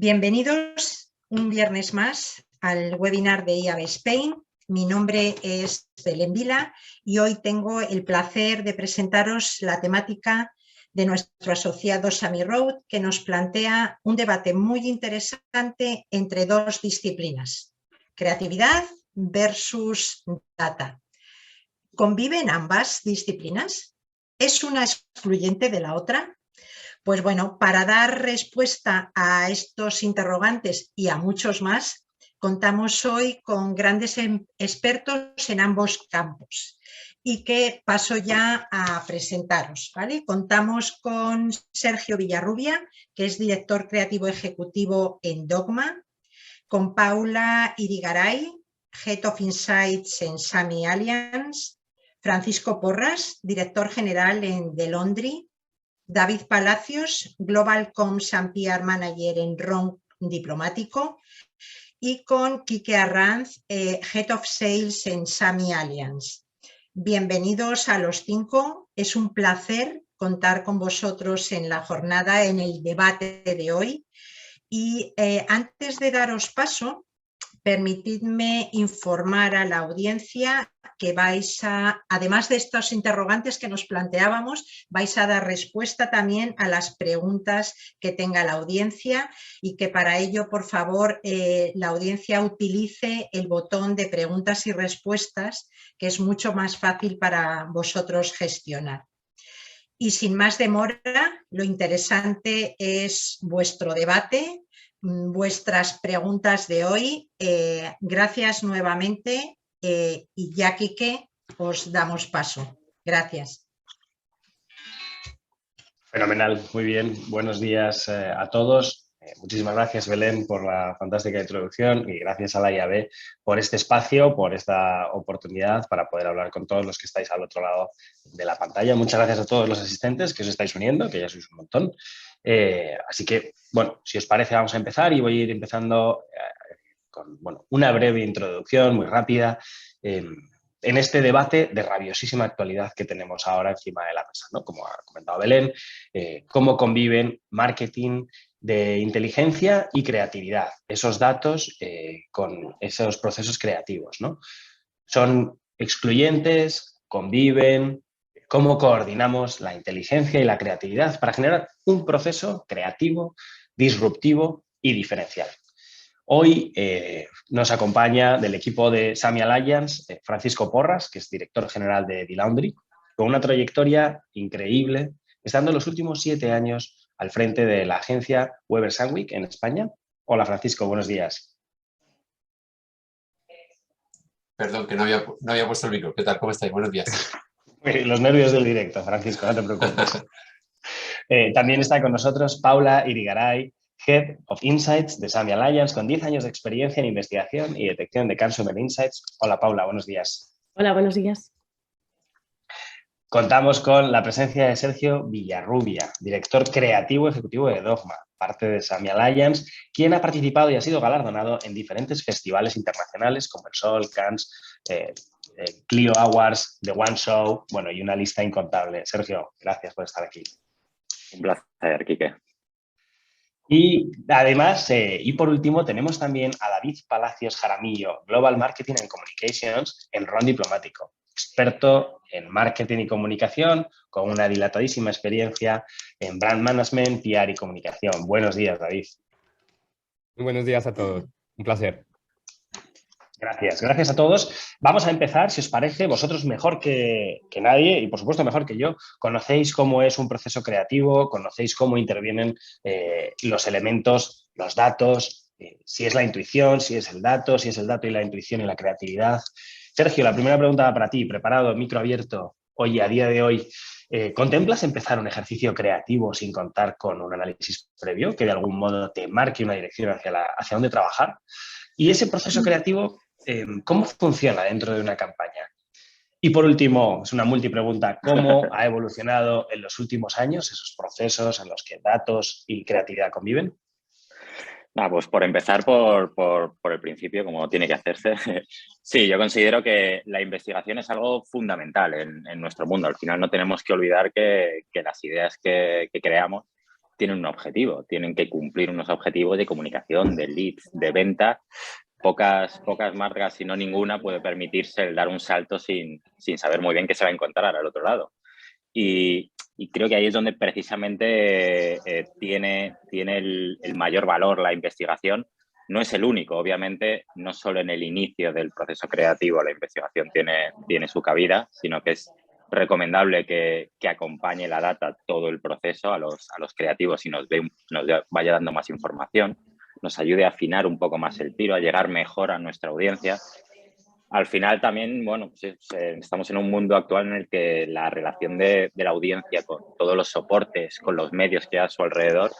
Bienvenidos un viernes más al webinar de IAB Spain. Mi nombre es Belén Vila y hoy tengo el placer de presentaros la temática de nuestro asociado Sami Road, que nos plantea un debate muy interesante entre dos disciplinas: creatividad versus data. ¿Conviven ambas disciplinas? ¿Es una excluyente de la otra? Pues bueno, para dar respuesta a estos interrogantes y a muchos más, contamos hoy con grandes expertos en ambos campos y que paso ya a presentaros, ¿vale? Contamos con Sergio Villarrubia, que es director creativo ejecutivo en Dogma, con Paula Irigaray, Head of Insights en Sami Alliance, Francisco Porras, director general en The Laundry, David Palacios, Global Comms and PR Manager en RON Diplomático, y con Quique Arranz, Head of Sales en Sami Alliance. Bienvenidos a los cinco. Es un placer contar con vosotros en la jornada, en el debate de hoy. Y antes de daros paso, permitidme informar a la audiencia que además de estos interrogantes que nos planteábamos, vais a dar respuesta también a las preguntas que tenga la audiencia y que para ello, por favor, la audiencia utilice el botón de preguntas y respuestas, que es mucho más fácil para vosotros gestionar. Y sin más demora, lo interesante es vuestro debate, vuestras preguntas de hoy. Gracias nuevamente y ya, Quique, os damos paso. Gracias. Fenomenal, muy bien. Buenos días a todos. Muchísimas gracias, Belén, por la fantástica introducción y gracias a la IAB por este espacio, por esta oportunidad para poder hablar con todos los que estáis al otro lado de la pantalla. Muchas gracias a todos los asistentes que os estáis uniendo, que ya sois un montón. Así que, bueno, si os parece, vamos a empezar y voy a ir empezando con una breve introducción muy rápida en este debate de rabiosísima actualidad que tenemos ahora encima de la mesa, ¿no? Como ha comentado Belén, cómo conviven marketing de inteligencia y creatividad, esos datos con esos procesos creativos, ¿no? ¿Son excluyentes? ¿Conviven? ¿Cómo coordinamos la inteligencia y la creatividad para generar un proceso creativo, disruptivo y diferencial? Hoy nos acompaña del equipo de Sami Alliance Francisco Porras, que es director general de The Laundry, con una trayectoria increíble, estando en los últimos 7 años al frente de la agencia Weber Sandwick en España. Hola, Francisco, buenos días. Perdón, que no había puesto el micro. ¿Qué tal? ¿Cómo estáis? Buenos días. Los nervios del directo, Francisco, no te preocupes. También está con nosotros Paula Irigaray, Head of Insights de Sami Alliance, con 10 años de experiencia en investigación y detección de Consumer Insights. Hola, Paula, buenos días. Hola, buenos días. Contamos con la presencia de Sergio Villarrubia, director creativo ejecutivo de Dogma, parte de Sami Alliance, quien ha participado y ha sido galardonado en diferentes festivales internacionales como el Sol, Cannes, Clio Awards, The One Show, bueno, y una lista incontable. Sergio, gracias por estar aquí. Un placer, Quique. Y además, y por último, tenemos también a David Palacios Jaramillo, Global Marketing and Communications en RON Diplomático, experto en marketing y comunicación, con una dilatadísima experiencia en brand management, PR y comunicación. Buenos días, David. Muy buenos días a todos. Un placer. Gracias a todos. Vamos a empezar, si os parece. Vosotros mejor que nadie y, por supuesto, mejor que yo, conocéis cómo es un proceso creativo, conocéis cómo intervienen los elementos, los datos, si es la intuición, si es el dato y la intuición y la creatividad. Sergio, la primera pregunta para ti, preparado, micro abierto. Oye, a día de hoy, ¿contemplas empezar un ejercicio creativo sin contar con un análisis previo que de algún modo te marque una dirección hacia dónde trabajar? Y ese proceso creativo, ¿cómo funciona dentro de una campaña? Y por último, es una multipregunta, ¿cómo ha evolucionado en los últimos años esos procesos en los que datos y creatividad conviven? Pues por empezar por el principio, como tiene que hacerse. Sí, yo considero que la investigación es algo fundamental en nuestro mundo. Al final no tenemos que olvidar que las ideas que creamos tienen un objetivo, tienen que cumplir unos objetivos de comunicación, de leads, de venta. Pocas marcas, si no ninguna, puede permitirse el dar un salto sin saber muy bien qué se va a encontrar al otro lado. Y creo que ahí es donde precisamente tiene el mayor valor la investigación. No es el único, obviamente, no solo en el inicio del proceso creativo la investigación tiene su cabida, sino que es recomendable que acompañe la data todo el proceso a los creativos y nos vaya dando más información, nos ayude a afinar un poco más el tiro, a llegar mejor a nuestra audiencia. Al final también, bueno, estamos en un mundo actual en el que la relación de la audiencia con todos los soportes, con los medios que hay a su alrededor,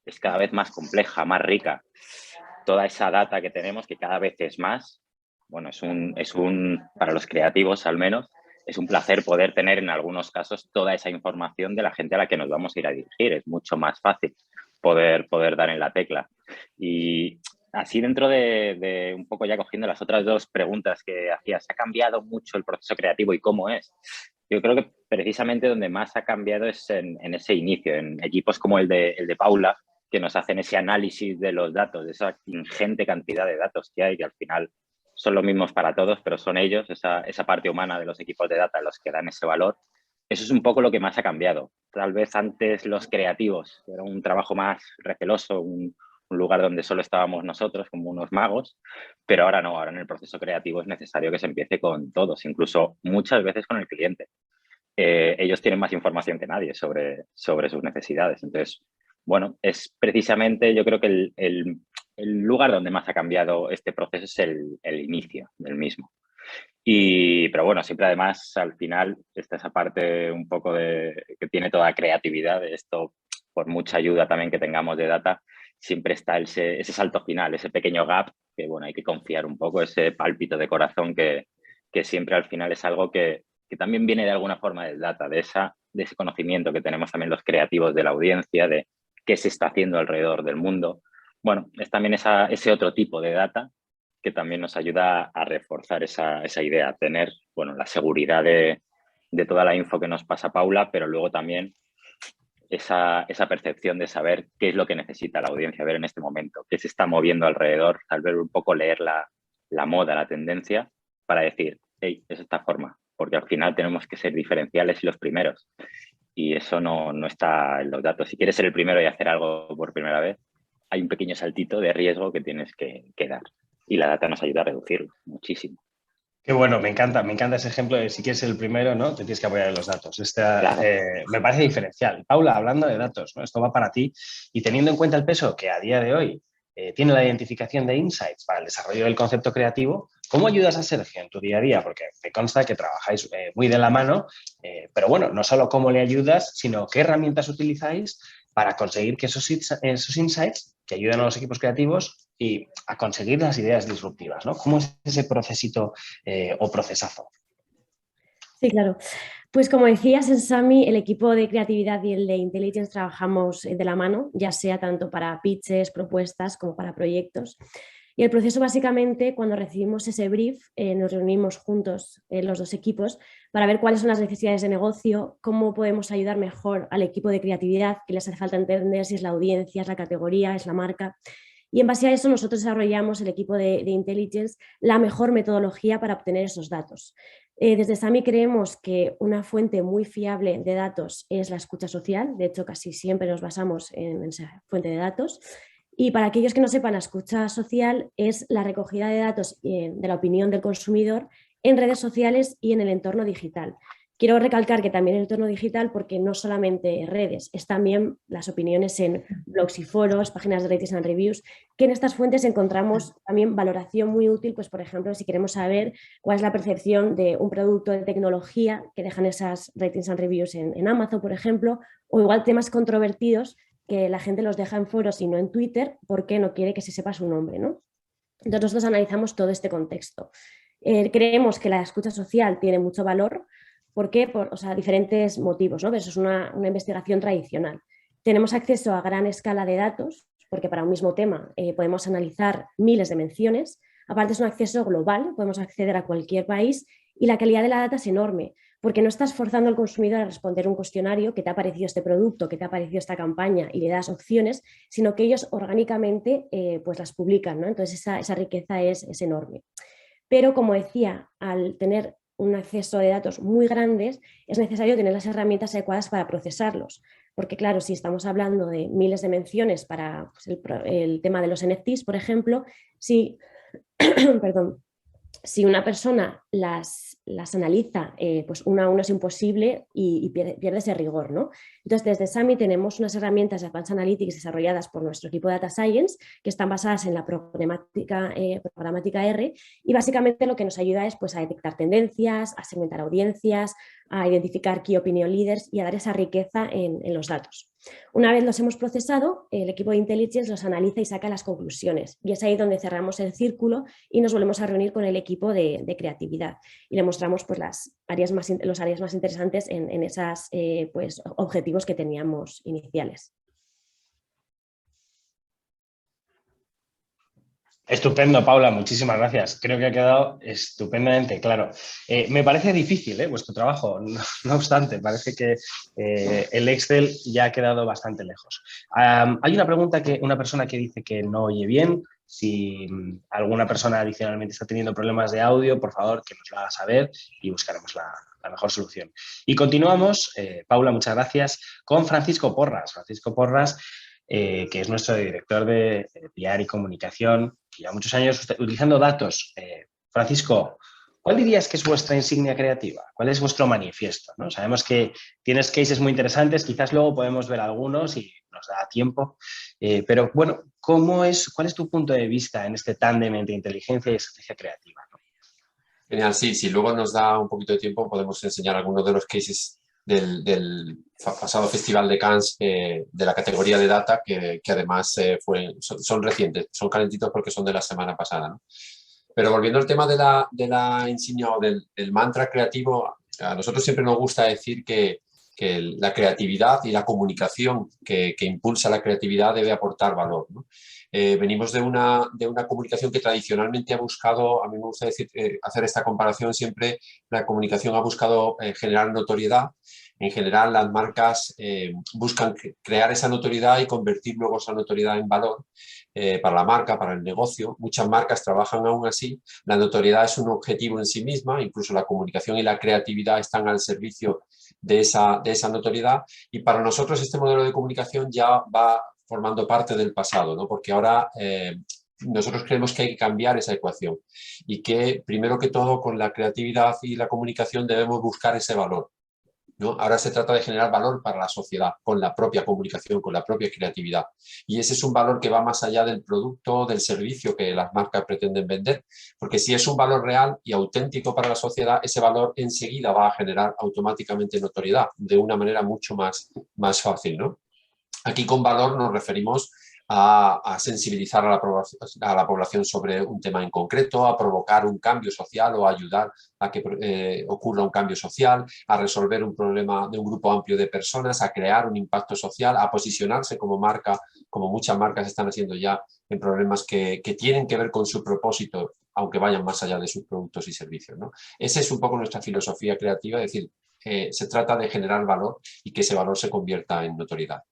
es cada vez más compleja, más rica. Toda esa data que tenemos, que cada vez es más, bueno, para los creativos al menos, es un placer poder tener en algunos casos toda esa información de la gente a la que nos vamos a ir a dirigir. Es mucho más fácil poder dar en la tecla. Y así dentro de un poco ya cogiendo las otras dos preguntas que hacías, ¿ha cambiado mucho el proceso creativo y cómo es? Yo creo que precisamente donde más ha cambiado es en ese inicio, en equipos como el de Paula, que nos hacen ese análisis de los datos, de esa ingente cantidad de datos que hay, que al final son los mismos para todos, pero son ellos, esa parte humana de los equipos de data los que dan ese valor. Eso es un poco lo que más ha cambiado. Tal vez antes los creativos, era un trabajo más receloso, un lugar donde solo estábamos nosotros como unos magos, pero ahora no, ahora en el proceso creativo es necesario que se empiece con todos, incluso muchas veces con el cliente. Ellos tienen más información que nadie sobre sus necesidades. Entonces, bueno, es precisamente, yo creo que el lugar donde más ha cambiado este proceso es el inicio del mismo. Pero bueno, siempre además al final está esa parte un poco que tiene toda creatividad de esto, por mucha ayuda también que tengamos de data, siempre está ese salto final, ese pequeño gap que bueno, hay que confiar un poco, ese pálpito de corazón que siempre al final es algo que también viene de alguna forma del data, de ese conocimiento que tenemos también los creativos de la audiencia, de qué se está haciendo alrededor del mundo. Bueno, es también ese otro tipo de data que también nos ayuda a reforzar esa idea, tener bueno, la seguridad de toda la info que nos pasa Paula, pero luego también esa percepción de saber qué es lo que necesita la audiencia ver en este momento, qué se está moviendo alrededor, tal vez un poco leer la moda, la tendencia, para decir, hey, es esta forma, porque al final tenemos que ser diferenciales y los primeros. Y eso no está en los datos. Si quieres ser el primero y hacer algo por primera vez, hay un pequeño saltito de riesgo que tienes que dar. Y la data nos ayuda a reducirlo muchísimo. Qué bueno, me encanta ese ejemplo de si quieres ser el primero, ¿no? Te tienes que apoyar en los datos. Claro. Me parece diferencial. Paula, hablando de datos, ¿no? Esto va para ti y teniendo en cuenta el peso que a día de hoy tiene la identificación de insights para el desarrollo del concepto creativo, ¿cómo ayudas a Sergio en tu día a día? Porque me consta que trabajáis muy de la mano, pero bueno, no solo cómo le ayudas, sino qué herramientas utilizáis para conseguir que esos insights que ayuden a los equipos creativos y a conseguir las ideas disruptivas, ¿no? ¿Cómo es ese procesito o procesazo? Sí, claro. Pues como decías, en Sami el equipo de creatividad y el de intelligence trabajamos de la mano, ya sea tanto para pitches, propuestas como para proyectos. Y el proceso básicamente, cuando recibimos ese brief, nos reunimos juntos los dos equipos para ver cuáles son las necesidades de negocio, cómo podemos ayudar mejor al equipo de creatividad, qué les hace falta entender, si es la audiencia, es la categoría, es la marca. Y en base a eso nosotros desarrollamos, el equipo de intelligence, la mejor metodología para obtener esos datos. Desde Sami creemos que una fuente muy fiable de datos es la escucha social. De hecho, casi siempre nos basamos en esa fuente de datos. Y para aquellos que no sepan, la escucha social es la recogida de datos de la opinión del consumidor en redes sociales y en el entorno digital. Quiero recalcar que también el entorno digital, porque no solamente redes, es también las opiniones en blogs y foros, páginas de ratings and reviews, que en estas fuentes encontramos también valoración muy útil, pues por ejemplo, si queremos saber cuál es la percepción de un producto de tecnología que dejan esas ratings and reviews en Amazon, por ejemplo, o igual temas controvertidos que la gente los deja en foros y no en Twitter porque no quiere que se sepa su nombre, ¿no? Entonces nosotros analizamos todo este contexto. Creemos que la escucha social tiene mucho valor. ¿Por qué? Por diferentes motivos, ¿no? Pero eso es una investigación tradicional. Tenemos acceso a gran escala de datos, porque para un mismo tema podemos analizar miles de menciones. Aparte es un acceso global, podemos acceder a cualquier país y la calidad de la data es enorme, porque no estás forzando al consumidor a responder un cuestionario que te ha parecido este producto, que te ha parecido esta campaña y le das opciones, sino que ellos orgánicamente pues las publican, ¿no? Entonces esa riqueza es enorme. Pero como decía, al tener un acceso de datos muy grandes, es necesario tener las herramientas adecuadas para procesarlos. Porque claro, si estamos hablando de miles de menciones para pues, el tema de los NFTs, por ejemplo, si, perdón, si una persona las analiza, pues uno a uno es imposible y pierde ese rigor, ¿no? Entonces, desde SAMI tenemos unas herramientas de Advanced Analytics desarrolladas por nuestro equipo de Data Science que están basadas en la programática R, y básicamente lo que nos ayuda es pues, a detectar tendencias, a segmentar audiencias, a identificar Key Opinion Leaders y a dar esa riqueza en los datos. Una vez los hemos procesado, el equipo de Intelligence los analiza y saca las conclusiones. Y es ahí donde cerramos el círculo y nos volvemos a reunir con el equipo de creatividad. Y le mostramos pues, los áreas más interesantes en esos pues, objetivos que teníamos iniciales. Estupendo, Paula, muchísimas gracias. Creo que ha quedado estupendamente claro. Me parece difícil vuestro trabajo, no obstante, parece que el Excel ya ha quedado bastante lejos. Hay una pregunta una persona que dice que no oye bien. Si alguna persona adicionalmente está teniendo problemas de audio, por favor, que nos lo haga saber y buscaremos la mejor solución. Y continuamos, Paula, muchas gracias, con Francisco Porras. Francisco Porras, que es nuestro director de PR y comunicación, que lleva muchos años utilizando datos. Francisco, ¿cuál dirías que es vuestra insignia creativa? ¿Cuál es vuestro manifiesto, ¿no? Sabemos que tienes cases muy interesantes, quizás luego podemos ver algunos y nos da tiempo, pero bueno, ¿cuál es tu punto de vista en este tándem entre inteligencia y estrategia creativa, ¿no? Genial, sí, si luego nos da un poquito de tiempo podemos enseñar algunos de los cases del pasado Festival de Cannes de la categoría de data, que además son recientes, son calentitos porque son de la semana pasada, ¿no? Pero volviendo al tema de la insignia o del mantra creativo, a nosotros siempre nos gusta decir que la creatividad y la comunicación que impulsa la creatividad debe aportar valor, ¿no? Venimos de una comunicación que tradicionalmente ha buscado, a mí me gusta decir, hacer esta comparación siempre, la comunicación ha buscado generar notoriedad. En general, las marcas buscan crear esa notoriedad y convertir luego esa notoriedad en valor para la marca, para el negocio. Muchas marcas trabajan aún así. La notoriedad es un objetivo en sí misma, incluso la comunicación y la creatividad están al servicio de esa notoriedad. Y para nosotros este modelo de comunicación ya va formando parte del pasado, ¿no? Porque ahora nosotros creemos que hay que cambiar esa ecuación y que primero que todo con la creatividad y la comunicación debemos buscar ese valor, ¿no? Ahora se trata de generar valor para la sociedad con la propia comunicación, con la propia creatividad. Y ese es un valor que va más allá del producto, del servicio que las marcas pretenden vender, porque si es un valor real y auténtico para la sociedad, ese valor enseguida va a generar automáticamente notoriedad de una manera mucho más fácil, ¿no? Aquí con valor nos referimos a sensibilizar a la población sobre un tema en concreto, a provocar un cambio social o a ayudar a que ocurra un cambio social, a resolver un problema de un grupo amplio de personas, a crear un impacto social, a posicionarse como marca, como muchas marcas están haciendo ya en problemas que tienen que ver con su propósito, aunque vayan más allá de sus productos y servicios, ¿no? Esa es un poco nuestra filosofía creativa, es decir, se trata de generar valor y que ese valor se convierta en notoriedad.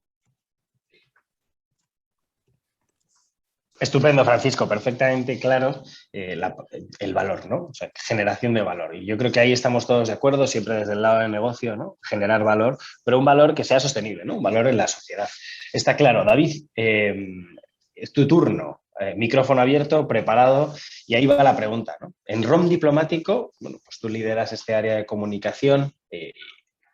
Estupendo, Francisco, perfectamente claro el valor, ¿no? O sea, generación de valor. Y yo creo que ahí estamos todos de acuerdo, siempre desde el lado del negocio, ¿no? Generar valor, pero un valor que sea sostenible, ¿no? Un valor en la sociedad. Está claro, David, es tu turno. Micrófono abierto, preparado, y ahí va la pregunta, ¿no? En ROM Diplomático, bueno, pues tú lideras este área de comunicación.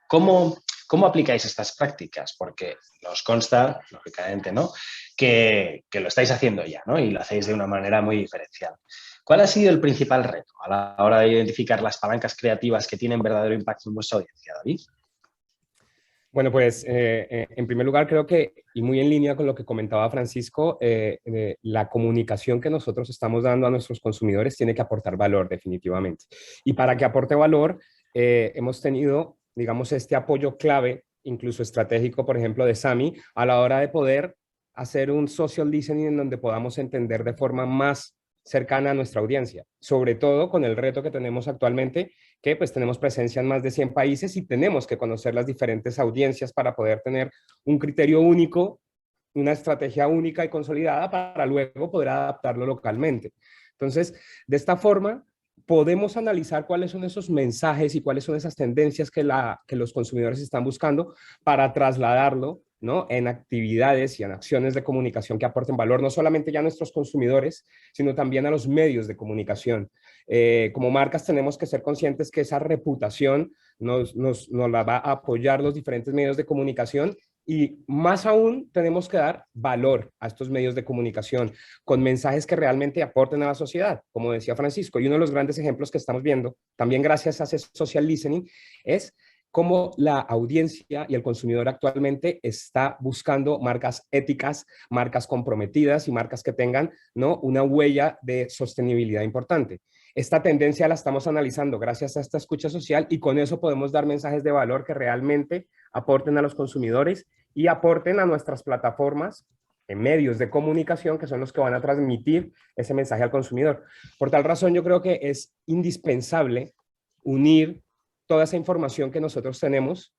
¿Cómo aplicáis estas prácticas? Porque nos consta, lógicamente, ¿no?, que lo estáis haciendo ya, ¿no? Y lo hacéis de una manera muy diferencial. ¿Cuál ha sido el principal reto a la hora de identificar las palancas creativas que tienen verdadero impacto en vuestra audiencia, David? Bueno, pues en primer lugar creo que, y muy en línea con lo que comentaba Francisco, la comunicación que nosotros estamos dando a nuestros consumidores tiene que aportar valor definitivamente. Y para que aporte valor, hemos tenido, digamos, este apoyo clave, incluso estratégico, por ejemplo, de SAMI, a la hora de poder hacer un social listening en donde podamos entender de forma más cercana a nuestra audiencia, sobre todo con el reto que tenemos actualmente, que pues tenemos presencia en más de 100 países y tenemos que conocer las diferentes audiencias para poder tener un criterio único, una estrategia única y consolidada para luego poder adaptarlo localmente. Entonces, de esta forma, podemos analizar cuáles son esos mensajes y cuáles son esas tendencias que los consumidores están buscando para trasladarlo, ¿no?, en actividades y en acciones de comunicación que aporten valor, no solamente ya a nuestros consumidores, sino también a los medios de comunicación. Como marcas tenemos que ser conscientes que esa reputación nos la va a apoyar los diferentes medios de comunicación y más aún tenemos que dar valor a estos medios de comunicación con mensajes que realmente aporten a la sociedad, como decía Francisco. Y uno de los grandes ejemplos que estamos viendo, también gracias a ese social listening, es cómo la audiencia y el consumidor actualmente está buscando marcas éticas, marcas comprometidas y marcas que tengan, ¿no?, una huella de sostenibilidad importante. Esta tendencia la estamos analizando gracias a esta escucha social y con eso podemos dar mensajes de valor que realmente aporten a los consumidores y aporten a nuestras plataformas en medios de comunicación que son los que van a transmitir ese mensaje al consumidor. Por tal razón, yo creo que es indispensable unir toda esa información que nosotros tenemos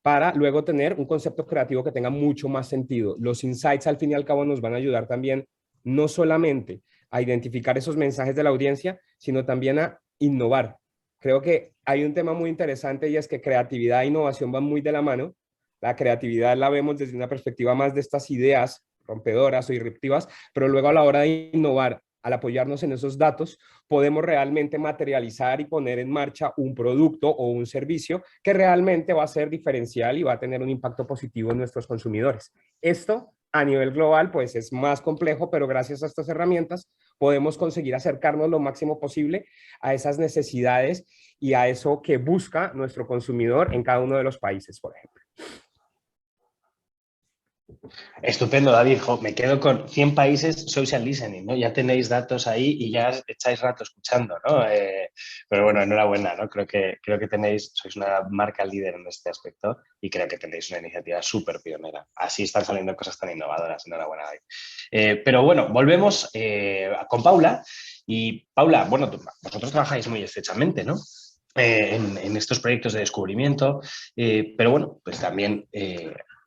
para luego tener un concepto creativo que tenga mucho más sentido. Los insights, al fin y al cabo, nos van a ayudar también no solamente a identificar esos mensajes de la audiencia, sino también a innovar. Creo que hay un tema muy interesante y es que creatividad e innovación van muy de la mano. La creatividad la vemos desde una perspectiva más de estas ideas rompedoras o disruptivas, pero luego a la hora de innovar, al apoyarnos en esos datos, podemos realmente materializar y poner en marcha un producto o un servicio que realmente va a ser diferencial y va a tener un impacto positivo en nuestros consumidores. Esto a nivel global pues es más complejo, pero gracias a estas herramientas podemos conseguir acercarnos lo máximo posible a esas necesidades y a eso que busca nuestro consumidor en cada uno de los países, por ejemplo. Estupendo, David. Me quedo con 100 países social listening, ¿no? Ya tenéis datos ahí y ya echáis rato escuchando, ¿no? Pero bueno, enhorabuena, ¿no? Creo que sois una marca líder en este aspecto y creo que tenéis una iniciativa súper pionera. Así están saliendo cosas tan innovadoras. Enhorabuena, David. Pero bueno, volvemos con Paula. Y Paula, bueno, vosotros trabajáis muy estrechamente, ¿no? En estos proyectos de descubrimiento, pero bueno, pues también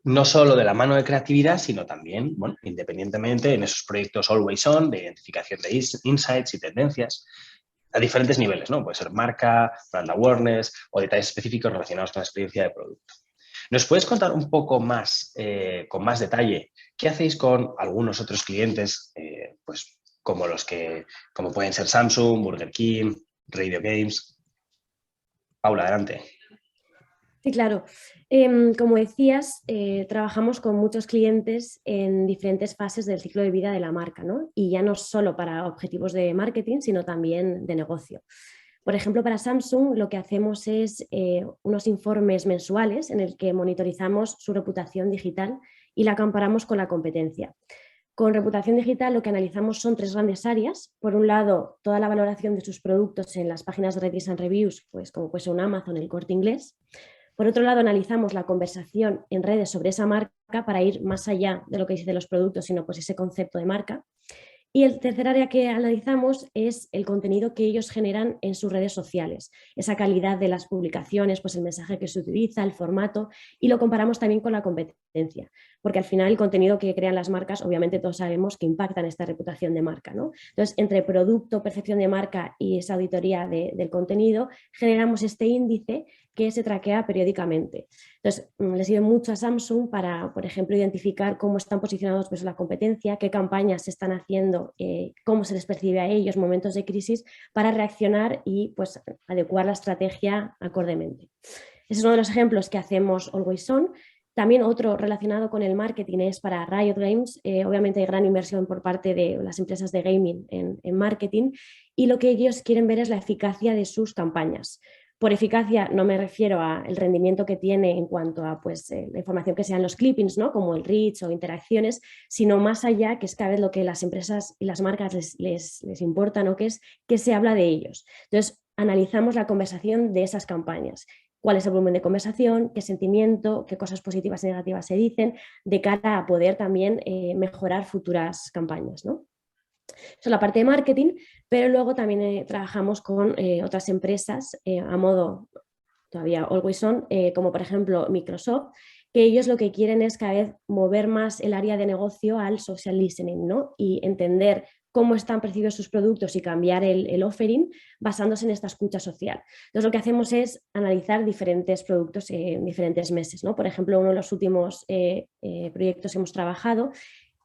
no solo de la mano de creatividad, sino también, bueno, independientemente en esos proyectos always on, de identificación de insights y tendencias, a diferentes niveles, ¿no? Puede ser marca, brand awareness o detalles específicos relacionados con la experiencia de producto. ¿Nos puedes contar un poco más, con más detalle, qué hacéis con algunos otros clientes, pues como pueden ser Samsung, Burger King, Radio Games? Paula, adelante. Sí, claro. Como decías, trabajamos con muchos clientes en diferentes fases del ciclo de vida de la marca, ¿no? Y ya no solo para objetivos de marketing, sino también de negocio. Por ejemplo, para Samsung lo que hacemos es unos informes mensuales en el que monitorizamos su reputación digital y la comparamos con la competencia. Con reputación digital lo que analizamos son 3 grandes áreas. Por un lado, toda la valoración de sus productos en las páginas de Ratings and Reviews, pues como puede ser un Amazon, el Corte Inglés. Por otro lado, analizamos la conversación en redes sobre esa marca para ir más allá de lo que dicen los productos, sino pues ese concepto de marca. Y el tercer área que analizamos es el contenido que ellos generan en sus redes sociales, esa calidad de las publicaciones, pues el mensaje que se utiliza, el formato, y lo comparamos también con la competencia, porque al final el contenido que crean las marcas, obviamente todos sabemos que impacta en esta reputación de marca, ¿no? Entonces, entre producto, percepción de marca y esa auditoría del contenido, generamos este índice que se traquea periódicamente. Entonces, les sirve mucho a Samsung para, por ejemplo, identificar cómo están posicionados pues, la competencia, qué campañas se están haciendo, cómo se les percibe a ellos, momentos de crisis, para reaccionar y pues, adecuar la estrategia acordemente. Ese es uno de los ejemplos que hacemos Always On. También otro relacionado con el marketing es para Riot Games. Obviamente hay gran inversión por parte de las empresas de gaming en marketing y lo que ellos quieren ver es la eficacia de sus campañas. Por eficacia no me refiero al rendimiento que tiene en cuanto a pues, la información que sean los clippings, ¿no? Como el reach o interacciones, sino más allá, que es cada vez lo que las empresas y las marcas les importa, ¿no? Que es que se habla de ellos. Entonces, analizamos la conversación de esas campañas. ¿Cuál es el volumen de conversación? ¿Qué sentimiento? ¿Qué cosas positivas y negativas se dicen? De cara a poder también mejorar futuras campañas, ¿no? Eso es la parte de marketing, pero luego también trabajamos con otras empresas a modo todavía always on, como por ejemplo Microsoft, que ellos lo que quieren es cada vez mover más el área de negocio al social listening, ¿no? Y entender cómo están percibidos sus productos y cambiar el offering basándose en esta escucha social. Entonces, lo que hacemos es analizar diferentes productos en diferentes meses, ¿no? Por ejemplo, uno de los últimos proyectos que hemos trabajado,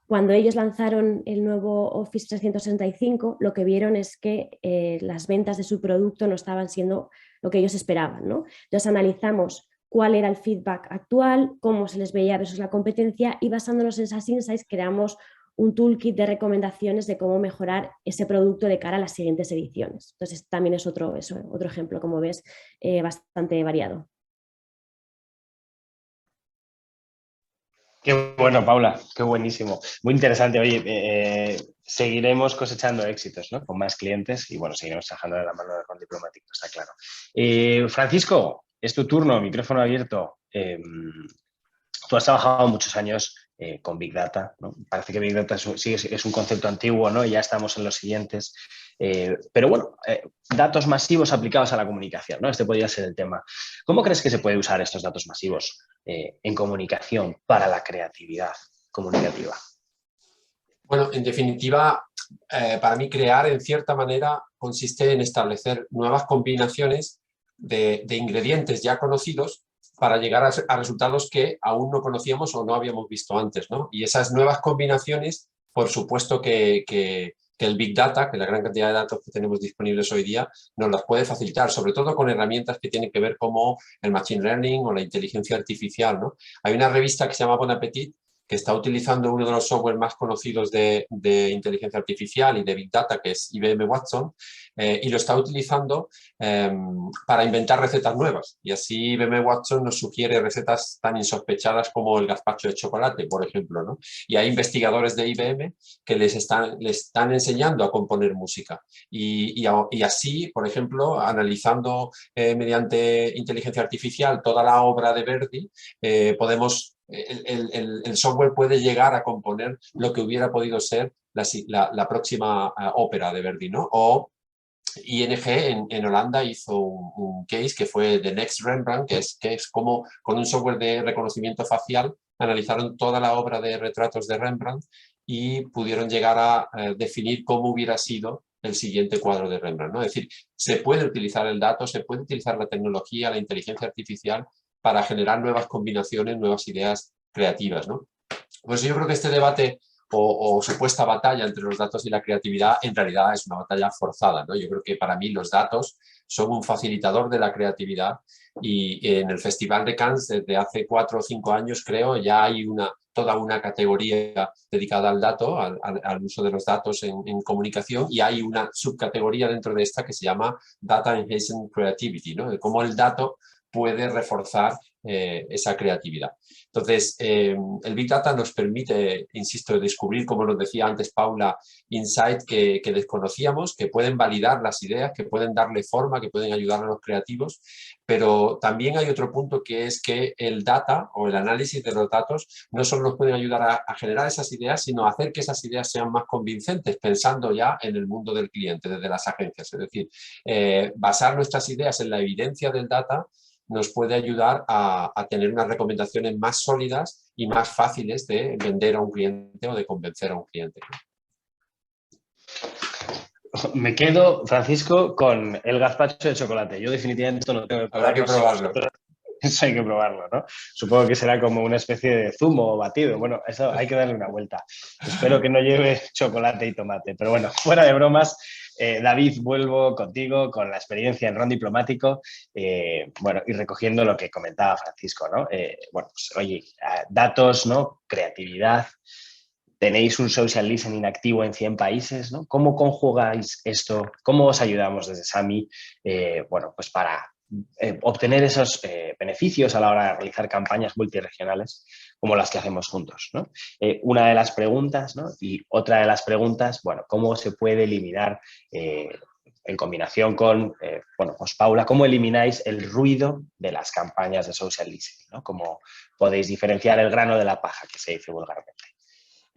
cuando ellos lanzaron el nuevo Office 365, lo que vieron es que las ventas de su producto no estaban siendo lo que ellos esperaban, ¿no? Entonces analizamos cuál era el feedback actual, cómo se les veía versus la competencia y basándonos en esas insights creamos un toolkit de recomendaciones de cómo mejorar ese producto de cara a las siguientes ediciones. Entonces también es otro ejemplo, como ves, bastante variado. Qué bueno, Paula, qué buenísimo. Muy interesante. Oye, seguiremos cosechando éxitos, ¿no? Con más clientes y, bueno, seguiremos trabajando de la mano con Diplomático, está claro. Francisco, es tu turno, micrófono abierto. Tú has trabajado muchos años con Big Data, ¿no? Parece que Big Data es un concepto antiguo, ¿no? Y ya estamos en los siguientes. Pero bueno, datos masivos aplicados a la comunicación, ¿no? Este podría ser el tema. ¿Cómo crees que se puede usar estos datos masivos en comunicación para la creatividad comunicativa? Bueno, en definitiva, para mí crear en cierta manera consiste en establecer nuevas combinaciones de ingredientes ya conocidos para llegar a resultados que aún no conocíamos o no habíamos visto antes, ¿no? Y esas nuevas combinaciones, por supuesto que el Big Data, que la gran cantidad de datos que tenemos disponibles hoy día, nos las puede facilitar, sobre todo con herramientas que tienen que ver como el Machine Learning o la inteligencia artificial, ¿no? Hay una revista que se llama Bon Appetit, que está utilizando uno de los software más conocidos de inteligencia artificial y de Big Data, que es IBM Watson, y lo está utilizando para inventar recetas nuevas. Y así IBM Watson nos sugiere recetas tan insospechadas como el gazpacho de chocolate, por ejemplo, ¿no? Y hay investigadores de IBM que les están enseñando a componer música. Y así, por ejemplo, analizando mediante inteligencia artificial toda la obra de Verdi, podemos... El software puede llegar a componer lo que hubiera podido ser la próxima ópera de Verdi, ¿no? O ING en Holanda hizo un case que fue The Next Rembrandt, que es como con un software de reconocimiento facial analizaron toda la obra de retratos de Rembrandt y pudieron llegar a definir cómo hubiera sido el siguiente cuadro de Rembrandt, ¿no? Es decir, se puede utilizar el dato, se puede utilizar la tecnología, la inteligencia artificial para generar nuevas combinaciones, nuevas ideas creativas, ¿no? Pues yo creo que este debate o supuesta batalla entre los datos y la creatividad en realidad es una batalla forzada, ¿no? Yo creo que para mí los datos son un facilitador de la creatividad y en el Festival de Cannes desde hace 4 o 5 años creo ya hay toda una categoría dedicada al dato, al uso de los datos en comunicación y hay una subcategoría dentro de esta que se llama Data Enhancing Creativity, ¿no? De cómo el dato puede reforzar esa creatividad. Entonces, el Big Data nos permite, insisto, descubrir, como nos decía antes Paula, insights que desconocíamos, que pueden validar las ideas, que pueden darle forma, que pueden ayudar a los creativos, pero también hay otro punto que es que el data o el análisis de los datos no solo nos pueden ayudar a generar esas ideas, sino a hacer que esas ideas sean más convincentes, pensando ya en el mundo del cliente, desde las agencias. Es decir, basar nuestras ideas en la evidencia del data nos puede ayudar a tener unas recomendaciones más sólidas y más fáciles de vender a un cliente o de convencer a un cliente. Me quedo, Francisco, con el gazpacho de chocolate. Yo definitivamente esto no tengo que probarlo. Habrá que probarlo. Eso hay que probarlo, ¿no? Supongo que será como una especie de zumo o batido. Bueno, eso hay que darle una vuelta. Espero que no lleve chocolate y tomate. Pero bueno, fuera de bromas, David, vuelvo contigo con la experiencia en Ron Diplomático, bueno, y recogiendo lo que comentaba Francisco, ¿no? Bueno, pues oye, datos, ¿no? Creatividad. Tenéis un social listening activo en 100 países, ¿no? ¿Cómo conjugáis esto? ¿Cómo os ayudamos desde SAMI, bueno, pues para obtener esos beneficios a la hora de realizar campañas multiregionales como las que hacemos juntos, ¿no? Una de las preguntas, ¿no? Y otra de las preguntas, bueno, ¿cómo se puede eliminar en combinación con, bueno, pues Paula, ¿cómo elimináis el ruido de las campañas de social listening, ¿no? ¿Cómo podéis diferenciar el grano de la paja, que se dice vulgarmente?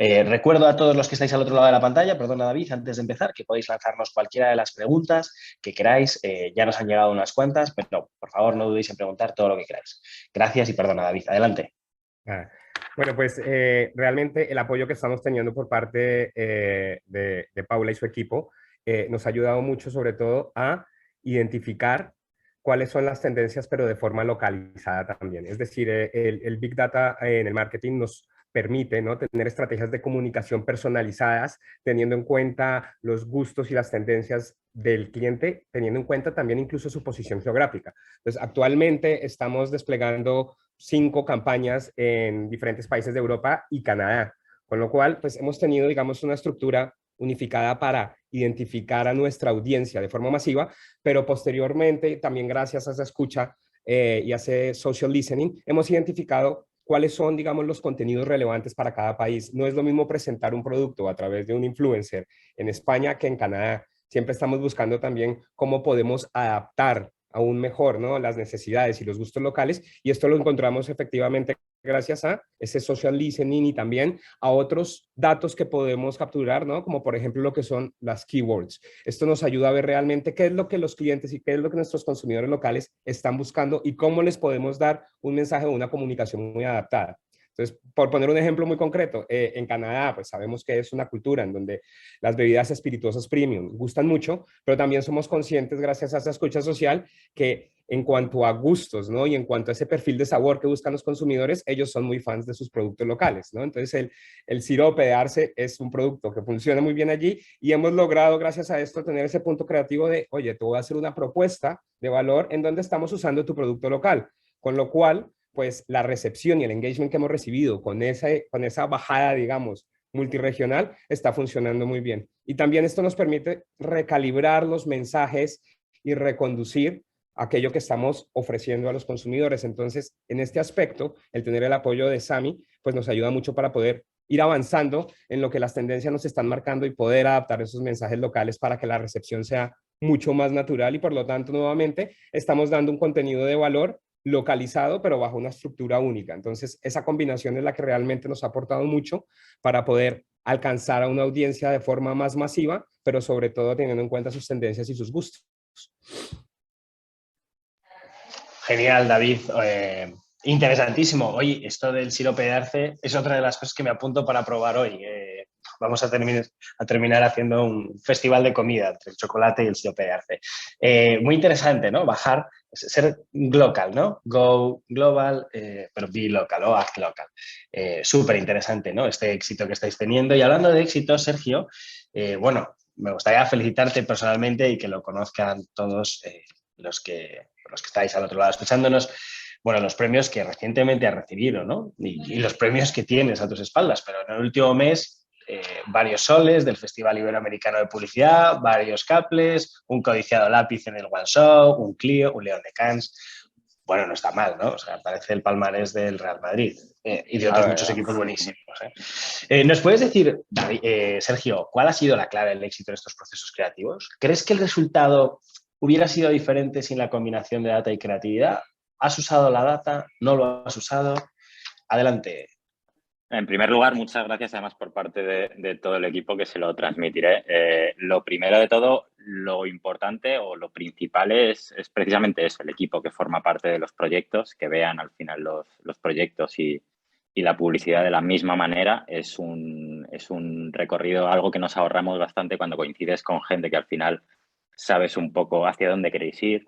Recuerdo a todos los que estáis al otro lado de la pantalla, perdona David, antes de empezar, que podéis lanzarnos cualquiera de las preguntas que queráis. Ya nos han llegado unas cuantas, pero por favor no dudéis en preguntar todo lo que queráis. Gracias y perdona David, adelante. Bueno, pues realmente el apoyo que estamos teniendo por parte de Paula y su equipo nos ha ayudado mucho, sobre todo, a identificar cuáles son las tendencias, pero de forma localizada también. Es decir, el Big Data en el marketing nos permite, ¿no?, tener estrategias de comunicación personalizadas, teniendo en cuenta los gustos y las tendencias del cliente, teniendo en cuenta también incluso su posición geográfica. Entonces, actualmente estamos desplegando 5 campañas en diferentes países de Europa y Canadá, con lo cual, pues hemos tenido, digamos, una estructura unificada para identificar a nuestra audiencia de forma masiva, pero posteriormente, también gracias a esa escucha y a ese social listening, hemos identificado cuáles son, digamos, los contenidos relevantes para cada país. No es lo mismo presentar un producto a través de un influencer en España que en Canadá. Siempre estamos buscando también cómo podemos adaptar aún mejor, ¿no?, las necesidades y los gustos locales, y esto lo encontramos efectivamente gracias a ese social listening y también a otros datos que podemos capturar, ¿no?, como por ejemplo lo que son las keywords. Esto nos ayuda a ver realmente qué es lo que los clientes y qué es lo que nuestros consumidores locales están buscando y cómo les podemos dar un mensaje o una comunicación muy adaptada. Entonces, por poner un ejemplo muy concreto, en Canadá, pues sabemos que es una cultura en donde las bebidas espirituosas premium gustan mucho, pero también somos conscientes, gracias a esa escucha social, que en cuanto a gustos, ¿no?, y en cuanto a ese perfil de sabor que buscan los consumidores, ellos son muy fans de sus productos locales, ¿no? Entonces, el sirope de Arce es un producto que funciona muy bien allí y hemos logrado, gracias a esto, tener ese punto creativo de, oye, te voy a hacer una propuesta de valor en donde estamos usando tu producto local, con lo cual, pues la recepción y el engagement que hemos recibido con esa bajada, digamos, multirregional, está funcionando muy bien. Y también esto nos permite recalibrar los mensajes y reconducir aquello que estamos ofreciendo a los consumidores. Entonces, en este aspecto, el tener el apoyo de Sami, pues nos ayuda mucho para poder ir avanzando en lo que las tendencias nos están marcando y poder adaptar esos mensajes locales para que la recepción sea mucho más natural y por lo tanto, nuevamente, estamos dando un contenido de valor localizado, pero bajo una estructura única. Entonces, esa combinación es la que realmente nos ha aportado mucho para poder alcanzar a una audiencia de forma más masiva, pero sobre todo teniendo en cuenta sus tendencias y sus gustos. Genial, David. Interesantísimo. Oye, esto del sirope de arce es otra de las cosas que me apunto para probar hoy. Vamos a terminar haciendo un festival de comida entre el chocolate y el sirope de arce. Muy interesante, ¿no? Bajar, ser local, ¿no? Go global, pero be local o act local. Súper interesante, ¿no?, este éxito que estáis teniendo. Y hablando de éxito, Sergio, bueno, me gustaría felicitarte personalmente y que lo conozcan todos los que estáis al otro lado escuchándonos. Bueno, los premios que recientemente has recibido, ¿no? Y los premios que tienes a tus espaldas, pero en el último mes varios soles del Festival Iberoamericano de Publicidad, varios Caples, un codiciado lápiz en el One Show, un Clio, un León de Cannes. Bueno, no está mal, ¿no? O sea, parece el palmarés del Real Madrid y de otros muchos equipos buenísimos. ¿Nos puedes decir, David, Sergio, cuál ha sido la clave del éxito de estos procesos creativos? ¿Crees que el resultado hubiera sido diferente sin la combinación de data y creatividad? ¿Has usado la data? ¿No lo has usado? Adelante. En primer lugar, muchas gracias además por parte de todo el equipo, que se lo transmitiré. Lo primero de todo, lo importante o lo principal es precisamente eso, el equipo que forma parte de los proyectos, que vean al final los proyectos y la publicidad de la misma manera. Es un recorrido, algo que nos ahorramos bastante cuando coincides con gente que al final sabes un poco hacia dónde queréis ir,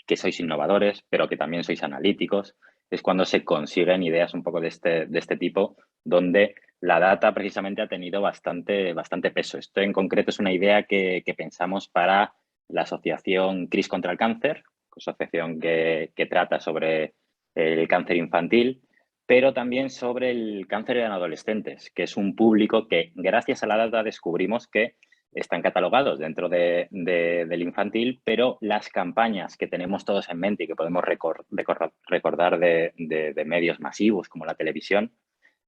que sois innovadores, pero que también sois analíticos. Es cuando se consiguen ideas un poco de este tipo, donde la data precisamente ha tenido bastante peso. Esto en concreto es una idea que pensamos para la asociación CRIS contra el cáncer, asociación que trata sobre el cáncer infantil, pero también sobre el cáncer en adolescentes, que es un público que gracias a la data descubrimos que están catalogados dentro del infantil, pero las campañas que tenemos todos en mente y que podemos recordar de medios masivos como la televisión,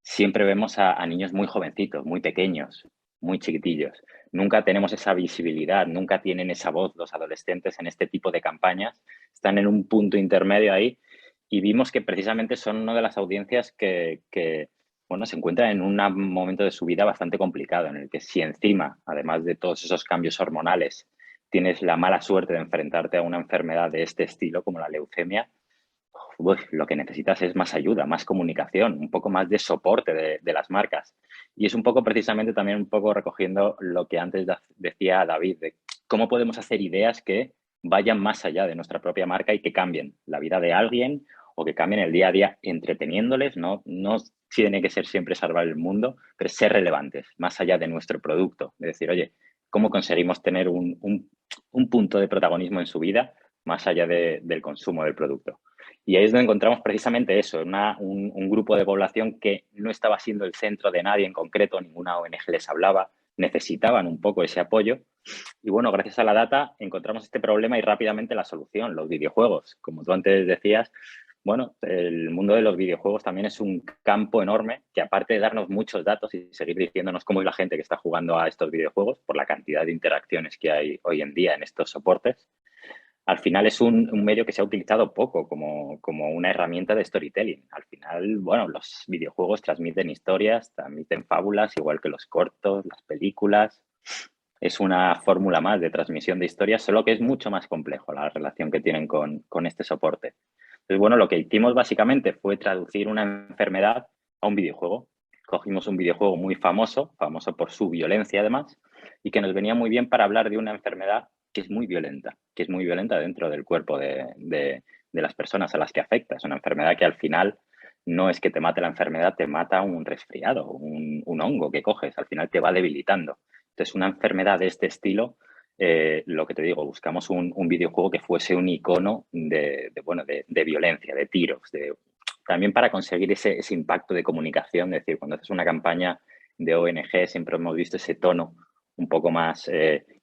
siempre vemos a niños muy jovencitos, muy pequeños, muy chiquitillos. Nunca tenemos esa visibilidad, nunca tienen esa voz los adolescentes en este tipo de campañas. Están en un punto intermedio ahí y vimos que precisamente son una de las audiencias que bueno, se encuentra en un momento de su vida bastante complicado, en el que si encima, además de todos esos cambios hormonales, tienes la mala suerte de enfrentarte a una enfermedad de este estilo, como la leucemia, lo que necesitas es más ayuda, más comunicación, un poco más de soporte de las marcas. Y es un poco precisamente también un poco recogiendo lo que antes decía David, de cómo podemos hacer ideas que vayan más allá de nuestra propia marca y que cambien la vida de alguien o que cambien el día a día entreteniéndoles, no tiene que ser siempre salvar el mundo, pero ser relevantes, más allá de nuestro producto. Es decir, oye, ¿cómo conseguimos tener un punto de protagonismo en su vida más allá del consumo del producto? Y ahí es donde encontramos precisamente eso, un grupo de población que no estaba siendo el centro de nadie en concreto, ninguna ONG les hablaba, necesitaban un poco ese apoyo. Y bueno, gracias a la data encontramos este problema y rápidamente la solución, los videojuegos. Como tú antes decías, bueno, el mundo de los videojuegos también es un campo enorme que, aparte de darnos muchos datos y seguir diciéndonos cómo es la gente que está jugando a estos videojuegos, por la cantidad de interacciones que hay hoy en día en estos soportes, al final es un medio que se ha utilizado poco como una herramienta de storytelling. Al final, bueno, los videojuegos transmiten historias, transmiten fábulas, igual que los cortos, las películas. Es una fórmula más de transmisión de historias, solo que es mucho más complejo la relación que tienen con este soporte. Entonces, bueno, lo que hicimos básicamente fue traducir una enfermedad a un videojuego. Cogimos un videojuego muy famoso por su violencia además, y que nos venía muy bien para hablar de una enfermedad que es muy violenta dentro del cuerpo de las personas a las que afecta. Es una enfermedad que al final no es que te mate la enfermedad, te mata un resfriado, un hongo que coges, al final te va debilitando. Entonces, una enfermedad de este estilo, lo que te digo, buscamos un videojuego que fuese un icono de violencia, de tiros, también para conseguir ese impacto de comunicación. Es decir, cuando haces una campaña de ONG siempre hemos visto ese tono un poco más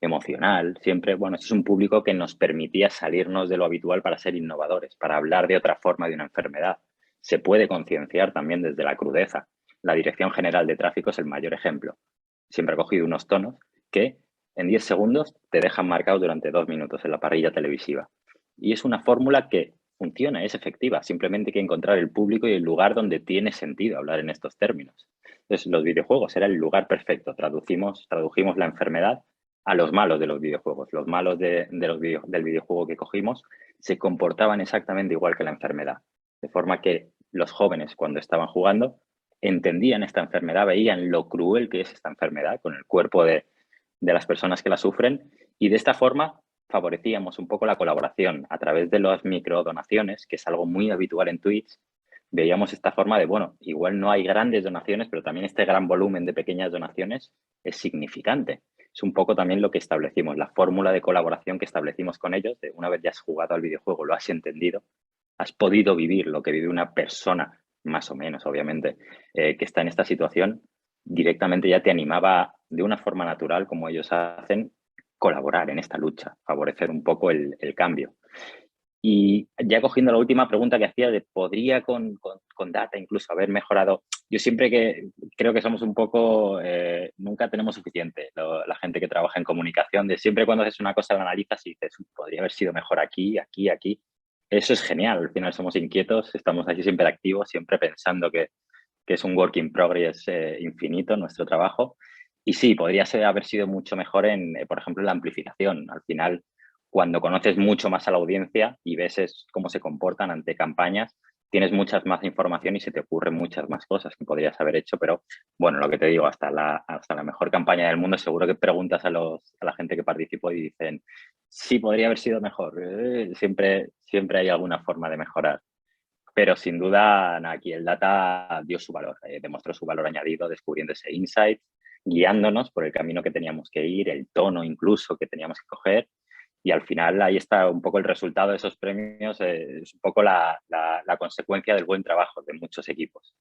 emocional. Siempre, bueno, este es un público que nos permitía salirnos de lo habitual para ser innovadores, para hablar de otra forma de una enfermedad. Se puede concienciar también desde la crudeza. La Dirección General de Tráfico es el mayor ejemplo. Siempre ha cogido unos tonos que en 10 segundos te dejan marcados durante 2 minutos en la parrilla televisiva. Y es una fórmula que funciona, es efectiva. Simplemente hay que encontrar el público y el lugar donde tiene sentido hablar en estos términos. Entonces, los videojuegos era el lugar perfecto. Tradujimos la enfermedad a los malos de los videojuegos. Los malos del videojuego que cogimos se comportaban exactamente igual que la enfermedad. De forma que los jóvenes, cuando estaban jugando, entendían esta enfermedad, veían lo cruel que es esta enfermedad con el cuerpo de las personas que la sufren, y de esta forma favorecíamos un poco la colaboración a través de las microdonaciones, que es algo muy habitual en Twitch. Veíamos esta forma de, bueno, igual no hay grandes donaciones, pero también este gran volumen de pequeñas donaciones es significante. Es un poco también lo que establecimos, la fórmula de colaboración que establecimos con ellos, de una vez ya has jugado al videojuego, lo has entendido, has podido vivir lo que vive una persona, más o menos, obviamente, que está en esta situación, directamente ya te animaba de una forma natural, como ellos hacen, colaborar en esta lucha, favorecer un poco el cambio. Y ya cogiendo la última pregunta que hacía de ¿podría con data incluso haber mejorado? Yo siempre creo que somos un poco, nunca tenemos suficiente la gente que trabaja en comunicación, de siempre cuando haces una cosa la analizas y dices, podría haber sido mejor aquí, aquí, aquí. Eso es genial, al final somos inquietos, estamos aquí siempre activos, siempre pensando que es un work in progress infinito nuestro trabajo. Y sí, podría haber sido mucho mejor por ejemplo, en la amplificación. Al final, cuando conoces mucho más a la audiencia y ves cómo se comportan ante campañas, tienes muchas más información y se te ocurren muchas más cosas que podrías haber hecho. Pero bueno, lo que te digo, hasta la mejor campaña del mundo, seguro que preguntas a la gente que participó y dicen, sí, podría haber sido mejor. Siempre hay alguna forma de mejorar. Pero sin duda, aquí el data dio su valor, demostró su valor añadido, descubriendo ese insight, guiándonos por el camino que teníamos que ir, el tono incluso que teníamos que coger. Y al final ahí está un poco el resultado de esos premios, es un poco la consecuencia del buen trabajo de muchos equipos.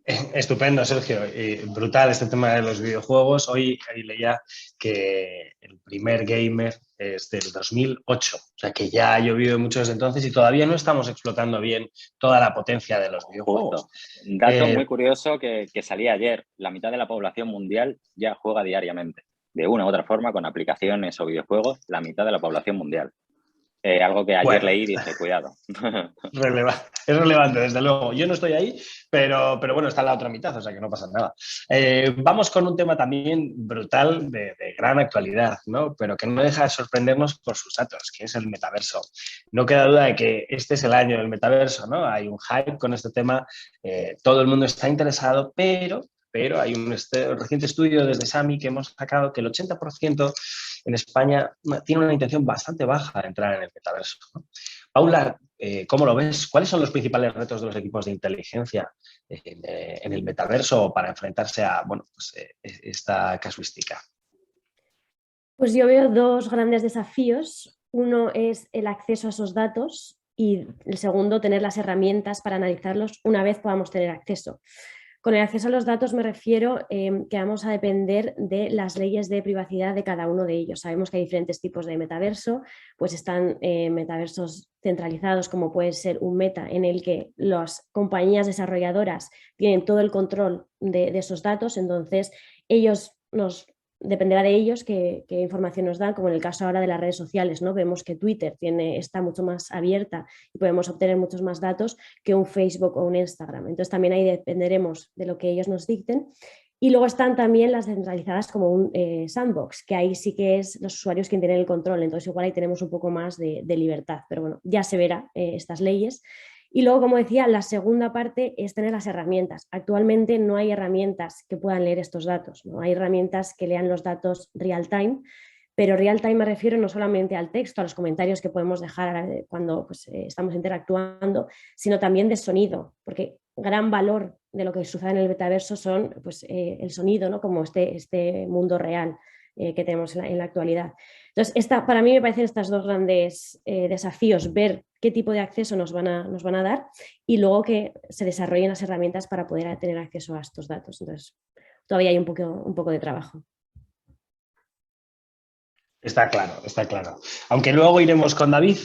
Estupendo, Sergio. Brutal este tema de los videojuegos. Hoy leía que el primer gamer es del 2008, o sea que ya ha llovido mucho desde entonces y todavía no estamos explotando bien toda la potencia de los videojuegos. Un dato muy curioso que salía ayer. La mitad de la población mundial ya juega diariamente. De una u otra forma, con aplicaciones o videojuegos, la mitad de la población mundial. Algo que ayer Bueno. leí y dije, cuidado. Es relevante, desde luego. Yo no estoy ahí, pero bueno, está la otra mitad, o sea que no pasa nada. Vamos con un tema también brutal, de gran actualidad, ¿no? Pero que no deja de sorprendernos por sus datos, que es el metaverso. No queda duda de que este es el año del metaverso, ¿no? Hay un hype con este tema, todo el mundo está interesado, pero hay un reciente estudio desde SAMI que hemos sacado que el 80% en España tiene una intención bastante baja de entrar en el metaverso, ¿no? Paula, ¿cómo lo ves? ¿Cuáles son los principales retos de los equipos de inteligencia en el metaverso para enfrentarse a esta casuística? Pues yo veo dos grandes desafíos. Uno es el acceso a esos datos y el segundo, tener las herramientas para analizarlos una vez podamos tener acceso. Con el acceso a los datos me refiero que vamos a depender de las leyes de privacidad de cada uno de ellos. Sabemos que hay diferentes tipos de metaverso, pues están metaversos centralizados, como puede ser un Meta, en el que las compañías desarrolladoras tienen todo el control de esos datos, entonces dependerá de ellos qué información nos dan, como en el caso ahora de las redes sociales, ¿no? Vemos que Twitter está mucho más abierta y podemos obtener muchos más datos que un Facebook o un Instagram. Entonces también ahí dependeremos de lo que ellos nos dicten. Y luego están también las descentralizadas como un sandbox, que ahí sí que es los usuarios quien tienen el control, entonces igual ahí tenemos un poco más de libertad, pero bueno, ya se verá estas leyes. Y luego, como decía, la segunda parte es tener las herramientas. Actualmente no hay herramientas que puedan leer estos datos, no hay herramientas que lean los datos real time, pero real time me refiero no solamente al texto, a los comentarios que podemos dejar cuando estamos interactuando, sino también de sonido, porque gran valor de lo que sucede en el metaverso son el sonido, ¿no? Como este mundo real que tenemos en la actualidad. Entonces, para mí me parecen estos dos grandes desafíos, ver qué tipo de acceso nos van a dar y luego que se desarrollen las herramientas para poder tener acceso a estos datos. Entonces, todavía hay un poco de trabajo. Está claro, está claro. Aunque luego iremos con David,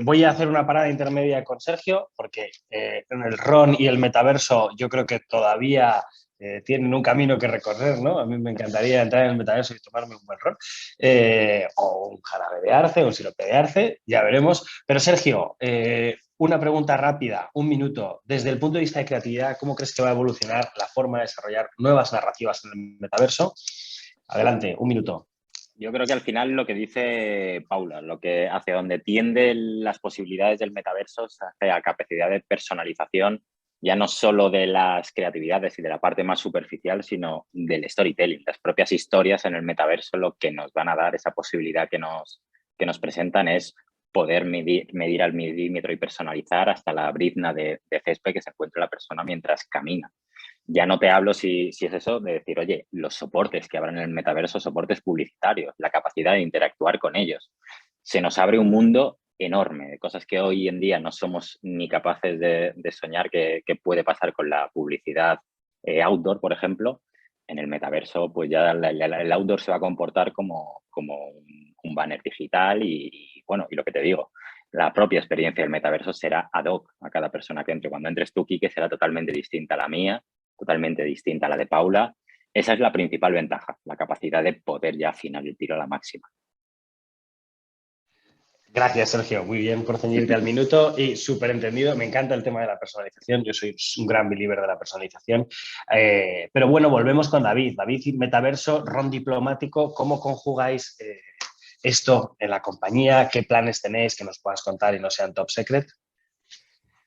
voy a hacer una parada intermedia con Sergio, porque en el RON y el metaverso yo creo que todavía tienen un camino que recorrer, ¿no? A mí me encantaría entrar en el metaverso y tomarme un buen RON, o un jarabe de arce, un sirope de arce, ya veremos. Pero Sergio, una pregunta rápida, un minuto. Desde el punto de vista de creatividad, ¿cómo crees que va a evolucionar la forma de desarrollar nuevas narrativas en el metaverso? Adelante, un minuto. Yo creo que al final lo que dice Paula, hacia donde tienden las posibilidades del metaverso es hacia la capacidad de personalización, ya no solo de las creatividades y de la parte más superficial, sino del storytelling. Las propias historias en el metaverso lo que nos van a dar esa posibilidad que nos presentan es poder medir al milímetro y personalizar hasta la brizna de césped que se encuentra la persona mientras camina. Ya no te hablo si es eso de decir, oye, los soportes que habrá en el metaverso, soportes publicitarios, la capacidad de interactuar con ellos. Se nos abre un mundo enorme de cosas que hoy en día no somos ni capaces de soñar que puede pasar con la publicidad outdoor, por ejemplo. En el metaverso, pues ya el outdoor se va a comportar como un banner digital y lo que te digo, la propia experiencia del metaverso será ad hoc a cada persona que entre. Cuando entres tú, Quique, será totalmente distinta a la mía, totalmente distinta a la de Paula. Esa es la principal ventaja, la capacidad de poder ya afinar el tiro a la máxima. Gracias, Sergio. Muy bien por ceñirte al minuto y súper entendido. Me encanta el tema de la personalización. Yo soy un gran believer de la personalización. Pero bueno, volvemos con David. David, metaverso, RON diplomático. ¿Cómo conjugáis esto en la compañía? ¿Qué planes tenéis que nos puedas contar y no sean top secret?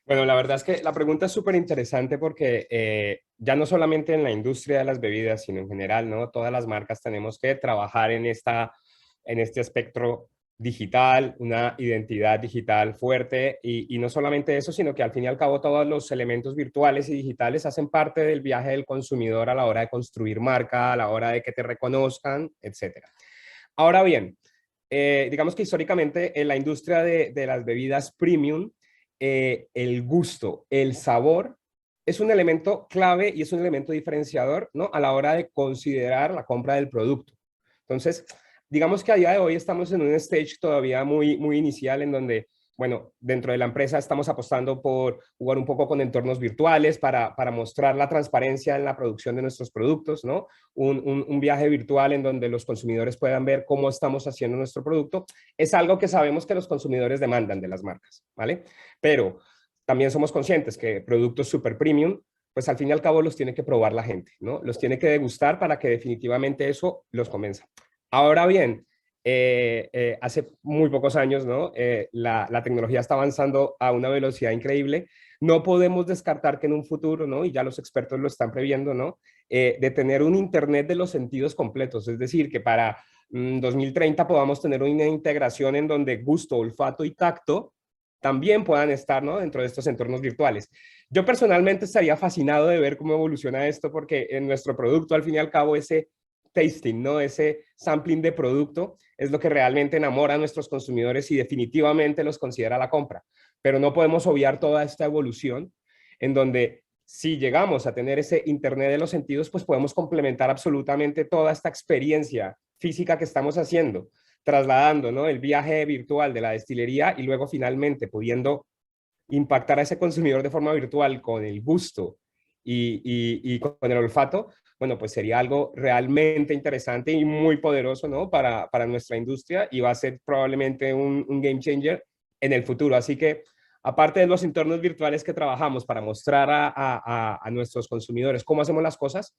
Bueno, la verdad es que la pregunta es súper interesante porque ya no solamente en la industria de las bebidas, sino en general, ¿no? Todas las marcas tenemos que trabajar en este espectro digital, una identidad digital fuerte y no solamente eso, sino que al fin y al cabo todos los elementos virtuales y digitales hacen parte del viaje del consumidor a la hora de construir marca, a la hora de que te reconozcan, etc. Ahora bien, digamos que históricamente en la industria de las bebidas premium, el gusto, el sabor es un elemento clave y es un elemento diferenciador, ¿no? A la hora de considerar la compra del producto. Entonces, digamos que a día de hoy estamos en un stage todavía muy inicial en donde bueno, dentro de la empresa estamos apostando por jugar un poco con entornos virtuales para mostrar la transparencia en la producción de nuestros productos, ¿no? Un viaje virtual en donde los consumidores puedan ver cómo estamos haciendo nuestro producto. Es algo que sabemos que los consumidores demandan de las marcas, ¿vale? Pero también somos conscientes que productos super premium, pues al fin y al cabo los tiene que probar la gente, ¿no? Los tiene que degustar para que definitivamente eso los convenza. Ahora bien, hace muy pocos años, ¿no? La tecnología está avanzando a una velocidad increíble. No podemos descartar que en un futuro, ¿no? Y ya los expertos lo están previendo, ¿no? De tener un Internet de los sentidos completos. Es decir, que para 2030 podamos tener una integración en donde gusto, olfato y tacto también puedan estar, ¿no? Dentro de estos entornos virtuales. Yo personalmente estaría fascinado de ver cómo evoluciona esto porque en nuestro producto, al fin y al cabo, ese tasting, ¿no? Ese sampling de producto es lo que realmente enamora a nuestros consumidores y definitivamente los considera la compra. Pero no podemos obviar toda esta evolución en donde si llegamos a tener ese Internet de los sentidos, pues podemos complementar absolutamente toda esta experiencia física que estamos haciendo, trasladando, ¿no? El viaje virtual de la destilería y luego finalmente pudiendo impactar a ese consumidor de forma virtual con el gusto y con el olfato, bueno, pues sería algo realmente interesante y muy poderoso, ¿no? Para nuestra industria y va a ser probablemente un game changer en el futuro. Así que, aparte de los entornos virtuales que trabajamos para mostrar a nuestros consumidores cómo hacemos las cosas,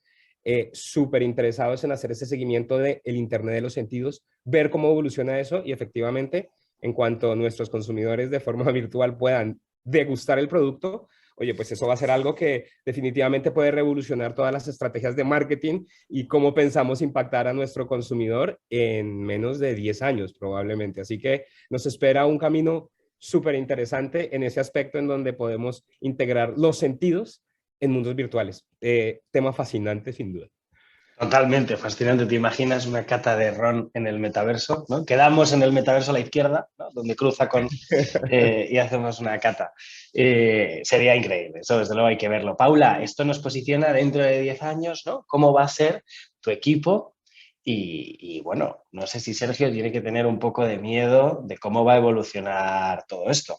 súper interesados en hacer ese seguimiento del Internet de los sentidos, ver cómo evoluciona eso y efectivamente, en cuanto nuestros consumidores de forma virtual puedan degustar el producto, oye, pues eso va a ser algo que definitivamente puede revolucionar todas las estrategias de marketing y cómo pensamos impactar a nuestro consumidor en menos de 10 años probablemente. Así que nos espera un camino súper interesante en ese aspecto en donde podemos integrar los sentidos en mundos virtuales. Tema fascinante, sin duda. Totalmente, fascinante. ¿Te imaginas una cata de ron en el metaverso? ¿No? Quedamos en el metaverso a la izquierda, ¿no? Donde cruza con... y hacemos una cata. Sería increíble, eso desde luego hay que verlo. Paula, esto nos posiciona dentro de 10 años, ¿no? ¿Cómo va a ser tu equipo? Y bueno, no sé si Sergio tiene que tener un poco de miedo de cómo va a evolucionar todo esto.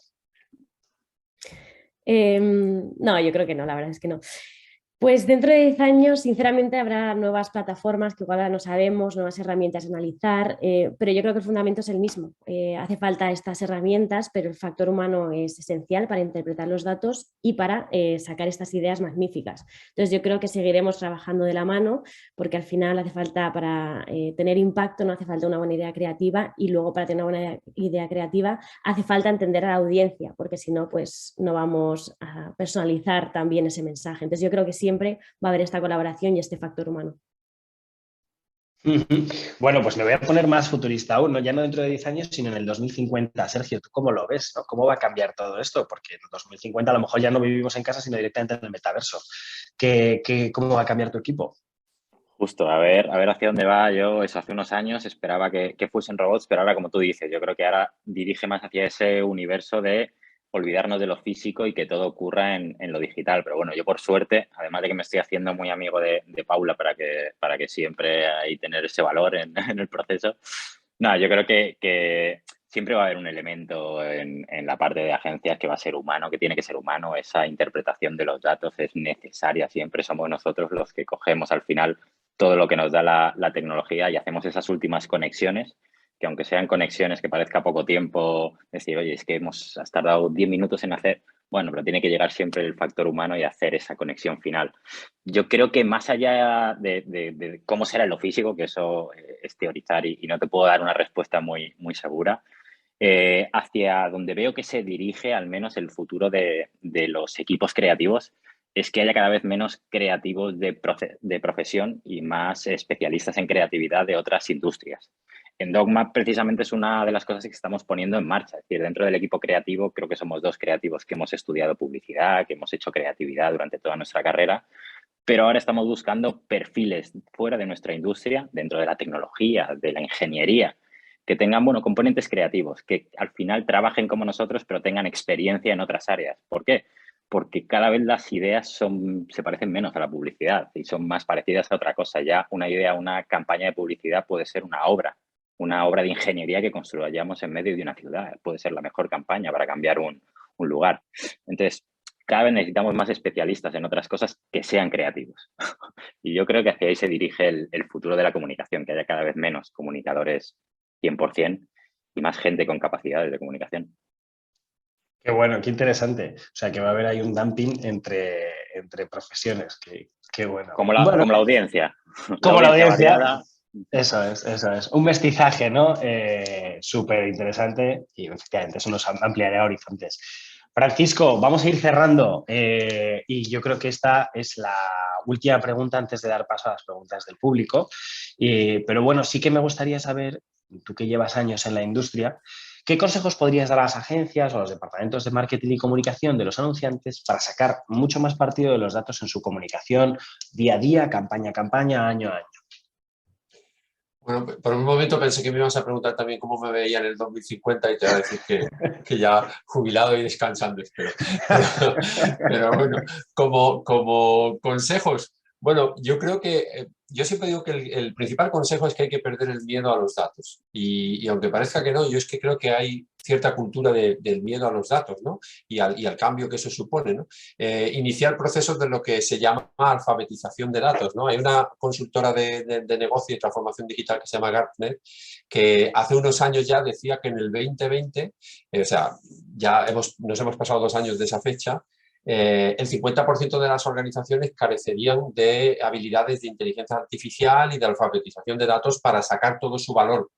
No, yo creo que no, la verdad es que no. Pues dentro de 10 años, sinceramente, habrá nuevas plataformas que igual no sabemos, nuevas herramientas a analizar, pero yo creo que el fundamento es el mismo. Hace falta estas herramientas, pero el factor humano es esencial para interpretar los datos y para sacar estas ideas magníficas. Entonces yo creo que seguiremos trabajando de la mano porque al final hace falta para tener impacto, no hace falta una buena idea creativa y luego para tener una buena idea creativa hace falta entender a la audiencia porque si no, pues no vamos a personalizar también ese mensaje. Entonces yo creo que siempre va a haber esta colaboración y este factor humano. Bueno, pues me voy a poner más futurista aún, ¿no? Ya no dentro de 10 años, sino en el 2050. Sergio, ¿tú cómo lo ves? ¿No? ¿Cómo va a cambiar todo esto? Porque en el 2050 a lo mejor ya no vivimos en casa, sino directamente en el metaverso. ¿Cómo va a cambiar tu equipo? Justo, a ver hacia dónde va. Yo eso hace unos años esperaba que fuesen robots, pero ahora, como tú dices, yo creo que ahora dirige más hacia ese universo de olvidarnos de lo físico y que todo ocurra en lo digital. Pero bueno, yo por suerte, además de que me estoy haciendo muy amigo de Paula para que siempre ahí tener ese valor en el proceso, no, yo creo que siempre va a haber un elemento en la parte de agencias que va a ser humano, que tiene que ser humano. Esa interpretación de los datos es necesaria. Siempre somos nosotros los que cogemos al final todo lo que nos da la tecnología y hacemos esas últimas conexiones, que aunque sean conexiones que parezca poco tiempo, decir, oye, es que has tardado 10 minutos en hacer, bueno, pero tiene que llegar siempre el factor humano y hacer esa conexión final. Yo creo que más allá de cómo será en lo físico, que eso es teorizar y no te puedo dar una respuesta muy, muy segura, hacia donde veo que se dirige al menos el futuro de los equipos creativos, es que haya cada vez menos creativos de profesión y más especialistas en creatividad de otras industrias. En Dogma, precisamente, es una de las cosas que estamos poniendo en marcha. Es decir, dentro del equipo creativo, creo que somos 2 creativos que hemos estudiado publicidad, que hemos hecho creatividad durante toda nuestra carrera, pero ahora estamos buscando perfiles fuera de nuestra industria, dentro de la tecnología, de la ingeniería, que tengan, bueno, componentes creativos, que al final trabajen como nosotros, pero tengan experiencia en otras áreas. ¿Por qué? Porque cada vez las ideas se parecen menos a la publicidad y son más parecidas a otra cosa. Ya una idea, una campaña de publicidad puede ser una obra una obra de ingeniería que construyamos en medio de una ciudad. Puede ser la mejor campaña para cambiar un lugar. Entonces, cada vez necesitamos más especialistas en otras cosas que sean creativos. Y yo creo que hacia ahí se dirige el futuro de la comunicación, que haya cada vez menos comunicadores 100% y más gente con capacidades de comunicación. Qué bueno, qué interesante. O sea, que va a haber ahí un dumping entre profesiones. Qué bueno. Como la audiencia. Como la audiencia. Variada. Eso es. Un mestizaje, ¿no? Súper interesante y efectivamente eso nos ampliará horizontes. Francisco, vamos a ir cerrando y yo creo que esta es la última pregunta antes de dar paso a las preguntas del público. Pero bueno, sí que me gustaría saber, tú que llevas años en la industria, ¿qué consejos podrías dar a las agencias o a los departamentos de marketing y comunicación de los anunciantes para sacar mucho más partido de los datos en su comunicación día a día, campaña a campaña, año a año? Bueno, por un momento pensé que me ibas a preguntar también cómo me veía en el 2050 y te voy a decir que ya jubilado y descansando, espero. Pero bueno, como consejos, bueno, yo creo que, yo siempre digo que el principal consejo es que hay que perder el miedo a los datos. Y aunque parezca que no, yo es que creo que hay cierta cultura del miedo a los datos, ¿no? Y al cambio que eso supone, ¿no? Iniciar procesos de lo que se llama alfabetización de datos, ¿no? Hay una consultora de negocio y transformación digital que se llama Gartner, que hace unos años ya decía que en el 2020, o sea, ya nos hemos pasado 2 años de esa fecha, el 50% de las organizaciones carecerían de habilidades de inteligencia artificial y de alfabetización de datos para sacar todo su valor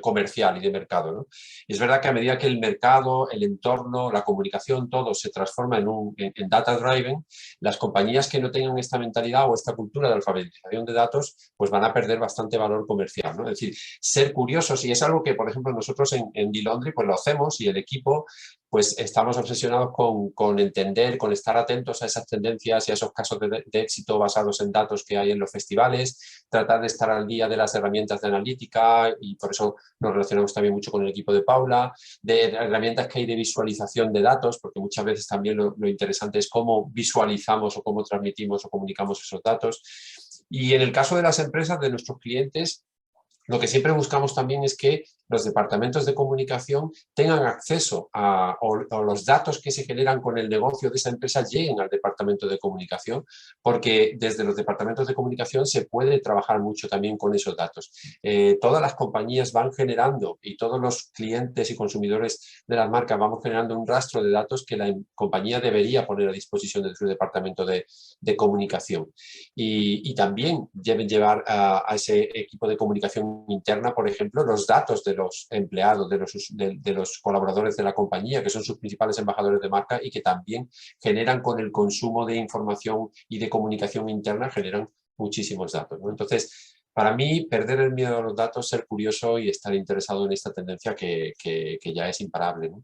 comercial y de mercado, ¿no? Y es verdad que a medida que el mercado, el entorno, la comunicación, todo se transforma en data driven, las compañías que no tengan esta mentalidad o esta cultura de alfabetización de datos, pues van a perder bastante valor comercial, ¿no? Es decir, ser curiosos, y es algo que, por ejemplo, nosotros en Dilondri pues lo hacemos y el equipo pues estamos obsesionados con entender, con estar atentos a esas tendencias y a esos casos de éxito basados en datos que hay en los festivales, tratar de estar al día de las herramientas de analítica y por eso nos relacionamos también mucho con el equipo de Paula, de herramientas que hay de visualización de datos, porque muchas veces también lo interesante es cómo visualizamos o cómo transmitimos o comunicamos esos datos. Y en el caso de las empresas, de nuestros clientes, lo que siempre buscamos también es que los departamentos de comunicación tengan acceso a los datos que se generan con el negocio de esa empresa lleguen al departamento de comunicación, porque desde los departamentos de comunicación se puede trabajar mucho también con esos datos. Todas las compañías van generando y todos los clientes y consumidores de las marcas vamos generando un rastro de datos que la compañía debería poner a disposición de su departamento de comunicación. Y también deben llevar a ese equipo de comunicación interna, por ejemplo, los datos de los empleados, de los colaboradores de la compañía, que son sus principales embajadores de marca y que también generan con el consumo de información y de comunicación interna, generan muchísimos datos, ¿no? Entonces, para mí, perder el miedo a los datos, ser curioso y estar interesado en esta tendencia que ya es imparable, ¿no?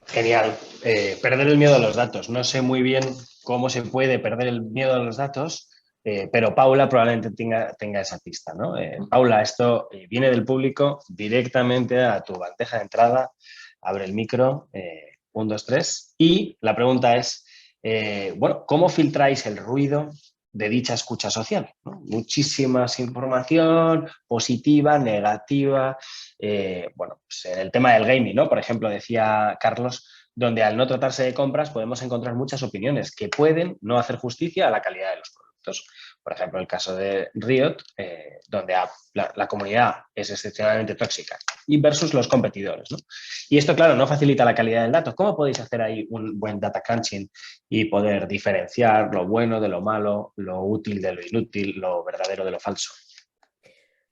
Genial. Perder el miedo a los datos. No sé muy bien cómo se puede perder el miedo a los datos, pero Paula probablemente tenga esa pista, ¿no? Paula, esto viene del público directamente a tu bandeja de entrada. Abre el micro. 1, 2, 3. Y la pregunta es, bueno, ¿cómo filtráis el ruido de dicha escucha social, ¿no? Muchísima información positiva, negativa. Bueno, pues en el tema del gaming, ¿no? Por ejemplo, decía Carlos, donde al no tratarse de compras podemos encontrar muchas opiniones que pueden no hacer justicia a la calidad de los productos. Por ejemplo, el caso de Riot, donde la comunidad es excepcionalmente tóxica y versus los competidores, ¿no? Y esto, claro, no facilita la calidad del dato. ¿Cómo podéis hacer ahí un buen data crunching y poder diferenciar lo bueno de lo malo, lo útil de lo inútil, lo verdadero de lo falso?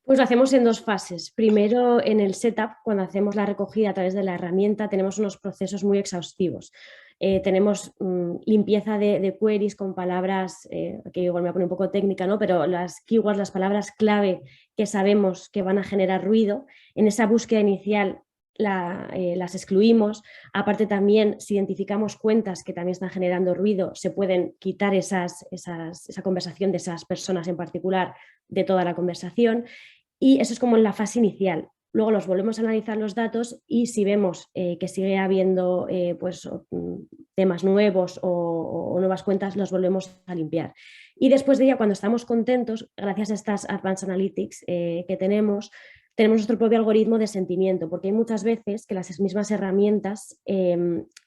Pues lo hacemos en 2 fases. Primero, en el setup, cuando hacemos la recogida a través de la herramienta, tenemos unos procesos muy exhaustivos. Tenemos limpieza de queries con palabras, que igual me voy a poner un poco técnica, ¿no? Pero las keywords, las palabras clave que sabemos que van a generar ruido, en esa búsqueda inicial las excluimos. Aparte también, si identificamos cuentas que también están generando ruido, se pueden quitar esa conversación de esas personas en particular de toda la conversación. Y eso es como en la fase inicial. luego los volvemos a analizar los datos y si vemos que sigue habiendo pues, temas nuevos o nuevas cuentas, los volvemos a limpiar. Y después de ello, cuando estamos contentos, gracias a estas Advanced Analytics que tenemos nuestro propio algoritmo de sentimiento, porque hay muchas veces que las mismas herramientas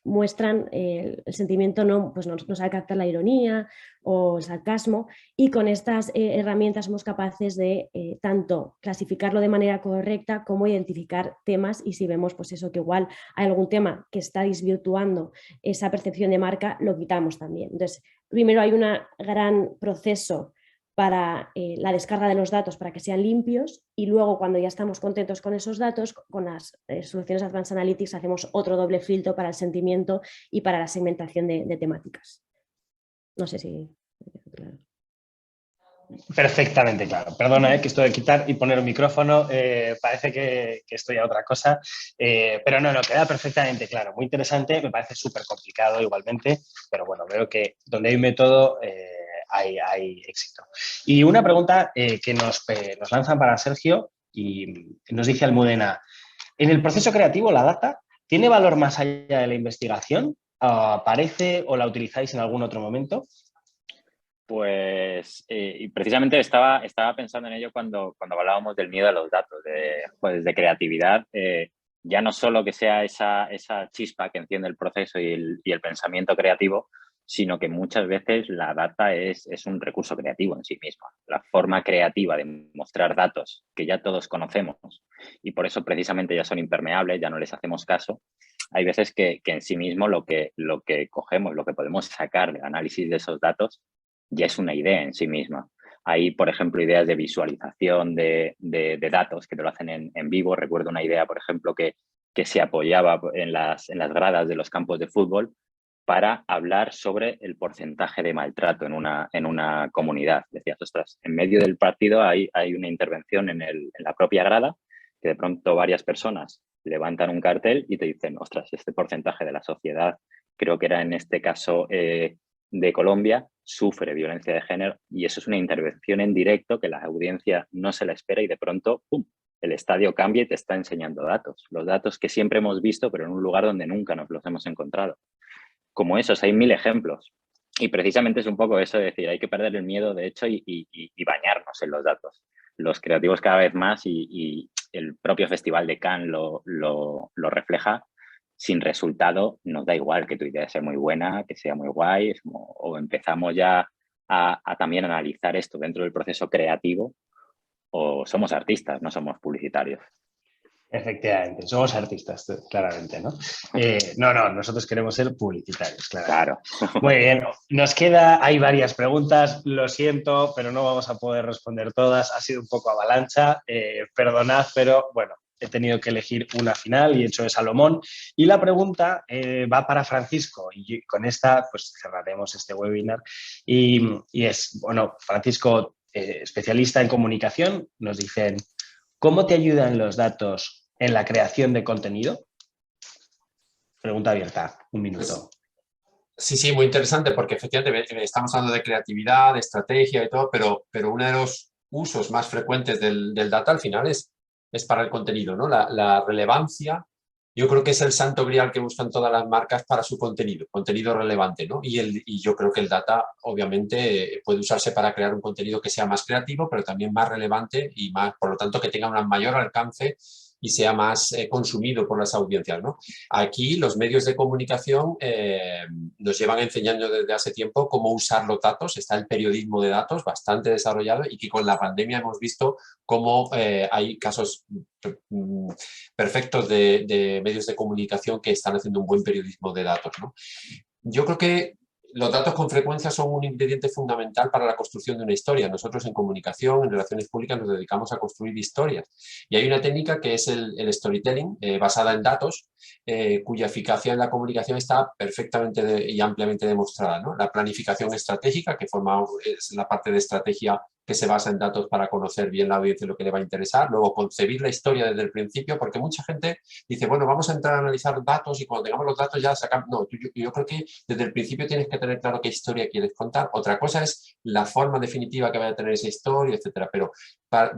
muestran el sentimiento, no sabe captar la ironía o el sarcasmo, y con estas herramientas somos capaces de tanto clasificarlo de manera correcta como identificar temas, y si vemos pues eso, que igual hay algún tema que está desvirtuando esa percepción de marca, lo quitamos también. Entonces, primero hay un gran proceso para la descarga de los datos para que sean limpios, y luego cuando ya estamos contentos con esos datos, con las soluciones Advanced Analytics hacemos otro doble filtro para el sentimiento y para la segmentación de temáticas. No sé si... Claro. Perfectamente claro. Perdona, que esto de quitar y poner un micrófono parece que estoy a otra cosa, pero no, queda perfectamente claro. Muy interesante, me parece súper complicado igualmente, pero bueno, veo que donde hay método hay éxito. Y una pregunta que nos lanzan para Sergio y nos dice Almudena, ¿en el proceso creativo la data tiene valor más allá de la investigación? ¿Aparece o la utilizáis en algún otro momento? Pues y precisamente estaba pensando en ello cuando hablábamos del miedo a los datos, de creatividad, ya no solo que sea esa chispa que enciende el proceso y el pensamiento creativo, sino que muchas veces la data es un recurso creativo en sí mismo. La forma creativa de mostrar datos que ya todos conocemos y por eso precisamente ya son impermeables, ya no les hacemos caso. Hay veces que en sí mismo lo que cogemos, lo que podemos sacar del análisis de esos datos ya es una idea en sí misma. Hay, por ejemplo, ideas de visualización de datos que te lo hacen en vivo. Recuerdo una idea, por ejemplo, que se apoyaba en las gradas de los campos de fútbol para hablar sobre el porcentaje de maltrato en una comunidad. Decías, ostras, en medio del partido hay una intervención en la propia grada que de pronto varias personas levantan un cartel y te dicen, ostras, este porcentaje de la sociedad, creo que era en este caso de Colombia, sufre violencia de género, y eso es una intervención en directo que la audiencia no se la espera y de pronto, ¡pum!, el estadio cambia y te está enseñando datos. Los datos que siempre hemos visto, pero en un lugar donde nunca nos los hemos encontrado. Como esos, hay 1000 ejemplos. Y precisamente es un poco eso de decir, hay que perder el miedo, de hecho, y bañarnos en los datos. Los creativos cada vez más, y el propio Festival de Cannes lo refleja. Sin resultado, nos da igual que tu idea sea muy buena, que sea muy guay, o empezamos ya a también analizar esto dentro del proceso creativo, o somos artistas, no somos publicitarios. Efectivamente, somos artistas, claramente, ¿no? Nosotros queremos ser publicitarios, Claro. Muy bien, hay varias preguntas, lo siento, pero no vamos a poder responder todas, ha sido un poco avalancha, perdonad, pero bueno, he tenido que elegir una final y he hecho de Salomón. Y la pregunta va para Francisco, y con esta pues cerraremos este webinar, y es, bueno, Francisco, especialista en comunicación, nos dicen, ¿cómo te ayudan los datos en la creación de contenido? Pregunta abierta, un minuto. Sí, muy interesante, porque efectivamente estamos hablando de creatividad, de estrategia y todo, pero uno de los usos más frecuentes del data al final es para el contenido, ¿no? La relevancia, yo creo que es el santo grial que buscan todas las marcas para su contenido relevante, ¿no? Y yo creo que el data obviamente puede usarse para crear un contenido que sea más creativo, pero también más relevante y más, por lo tanto, que tenga un mayor alcance y sea más consumido por las audiencias, ¿no? Aquí los medios de comunicación nos llevan enseñando desde hace tiempo cómo usar los datos. Está el periodismo de datos bastante desarrollado, y que con la pandemia hemos visto cómo hay casos perfectos de medios de comunicación que están haciendo un buen periodismo de datos, ¿no? Yo creo que los datos con frecuencia son un ingrediente fundamental para la construcción de una historia. Nosotros en comunicación, en relaciones públicas, nos dedicamos a construir historias. Y hay una técnica que es el storytelling, basada en datos, cuya eficacia en la comunicación está perfectamente y ampliamente demostrada, ¿no? La planificación estratégica, que es la parte de estrategia que se basa en datos para conocer bien la audiencia y lo que le va a interesar, luego concebir la historia desde el principio, porque mucha gente dice, bueno, vamos a entrar a analizar datos y cuando tengamos los datos ya sacamos... No, yo creo que desde el principio tienes que tener claro qué historia quieres contar. Otra cosa es la forma definitiva que vaya a tener esa historia, etcétera, pero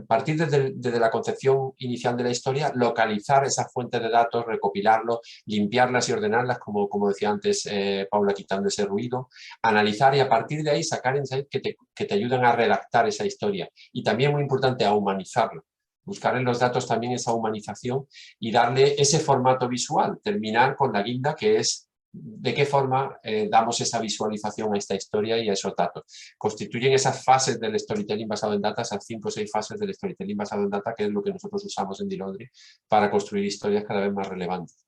partir desde la concepción inicial de la historia, localizar esas fuentes de datos, recopilarlo, limpiarlas y ordenarlas, como decía antes Paula, quitando ese ruido, analizar y a partir de ahí sacar insights que te ayuden a redactar esa historia. Y también muy importante, a humanizarla. Buscar en los datos también esa humanización y darle ese formato visual. Terminar con la guinda, que es de qué forma damos esa visualización a esta historia y a esos datos. Constituyen esas fases del storytelling basado en data, esas 5 o 6 fases del storytelling basado en data, que es lo que nosotros usamos en Dilodri para construir historias cada vez más relevantes.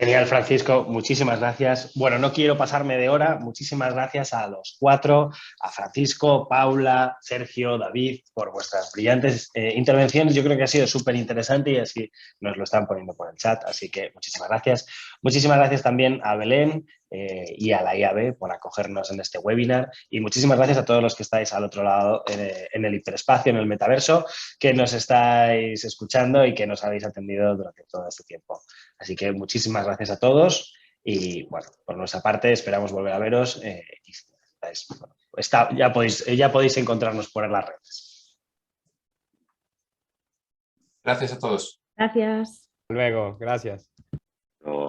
Genial, Francisco, muchísimas gracias. Bueno, no quiero pasarme de hora. Muchísimas gracias a los 4, a Francisco, Paula, Sergio, David, por vuestras brillantes intervenciones. Yo creo que ha sido súper interesante y así nos lo están poniendo por el chat, así que muchísimas gracias. Muchísimas gracias también a Belén y a la IAB por acogernos en este webinar y muchísimas gracias a todos los que estáis al otro lado en el hiperespacio, en el metaverso, que nos estáis escuchando y que nos habéis atendido durante todo este tiempo. Así que muchísimas gracias a todos y, bueno, por nuestra parte esperamos volver a veros ya podéis encontrarnos por las redes. Gracias a todos. Gracias. Hasta luego, gracias.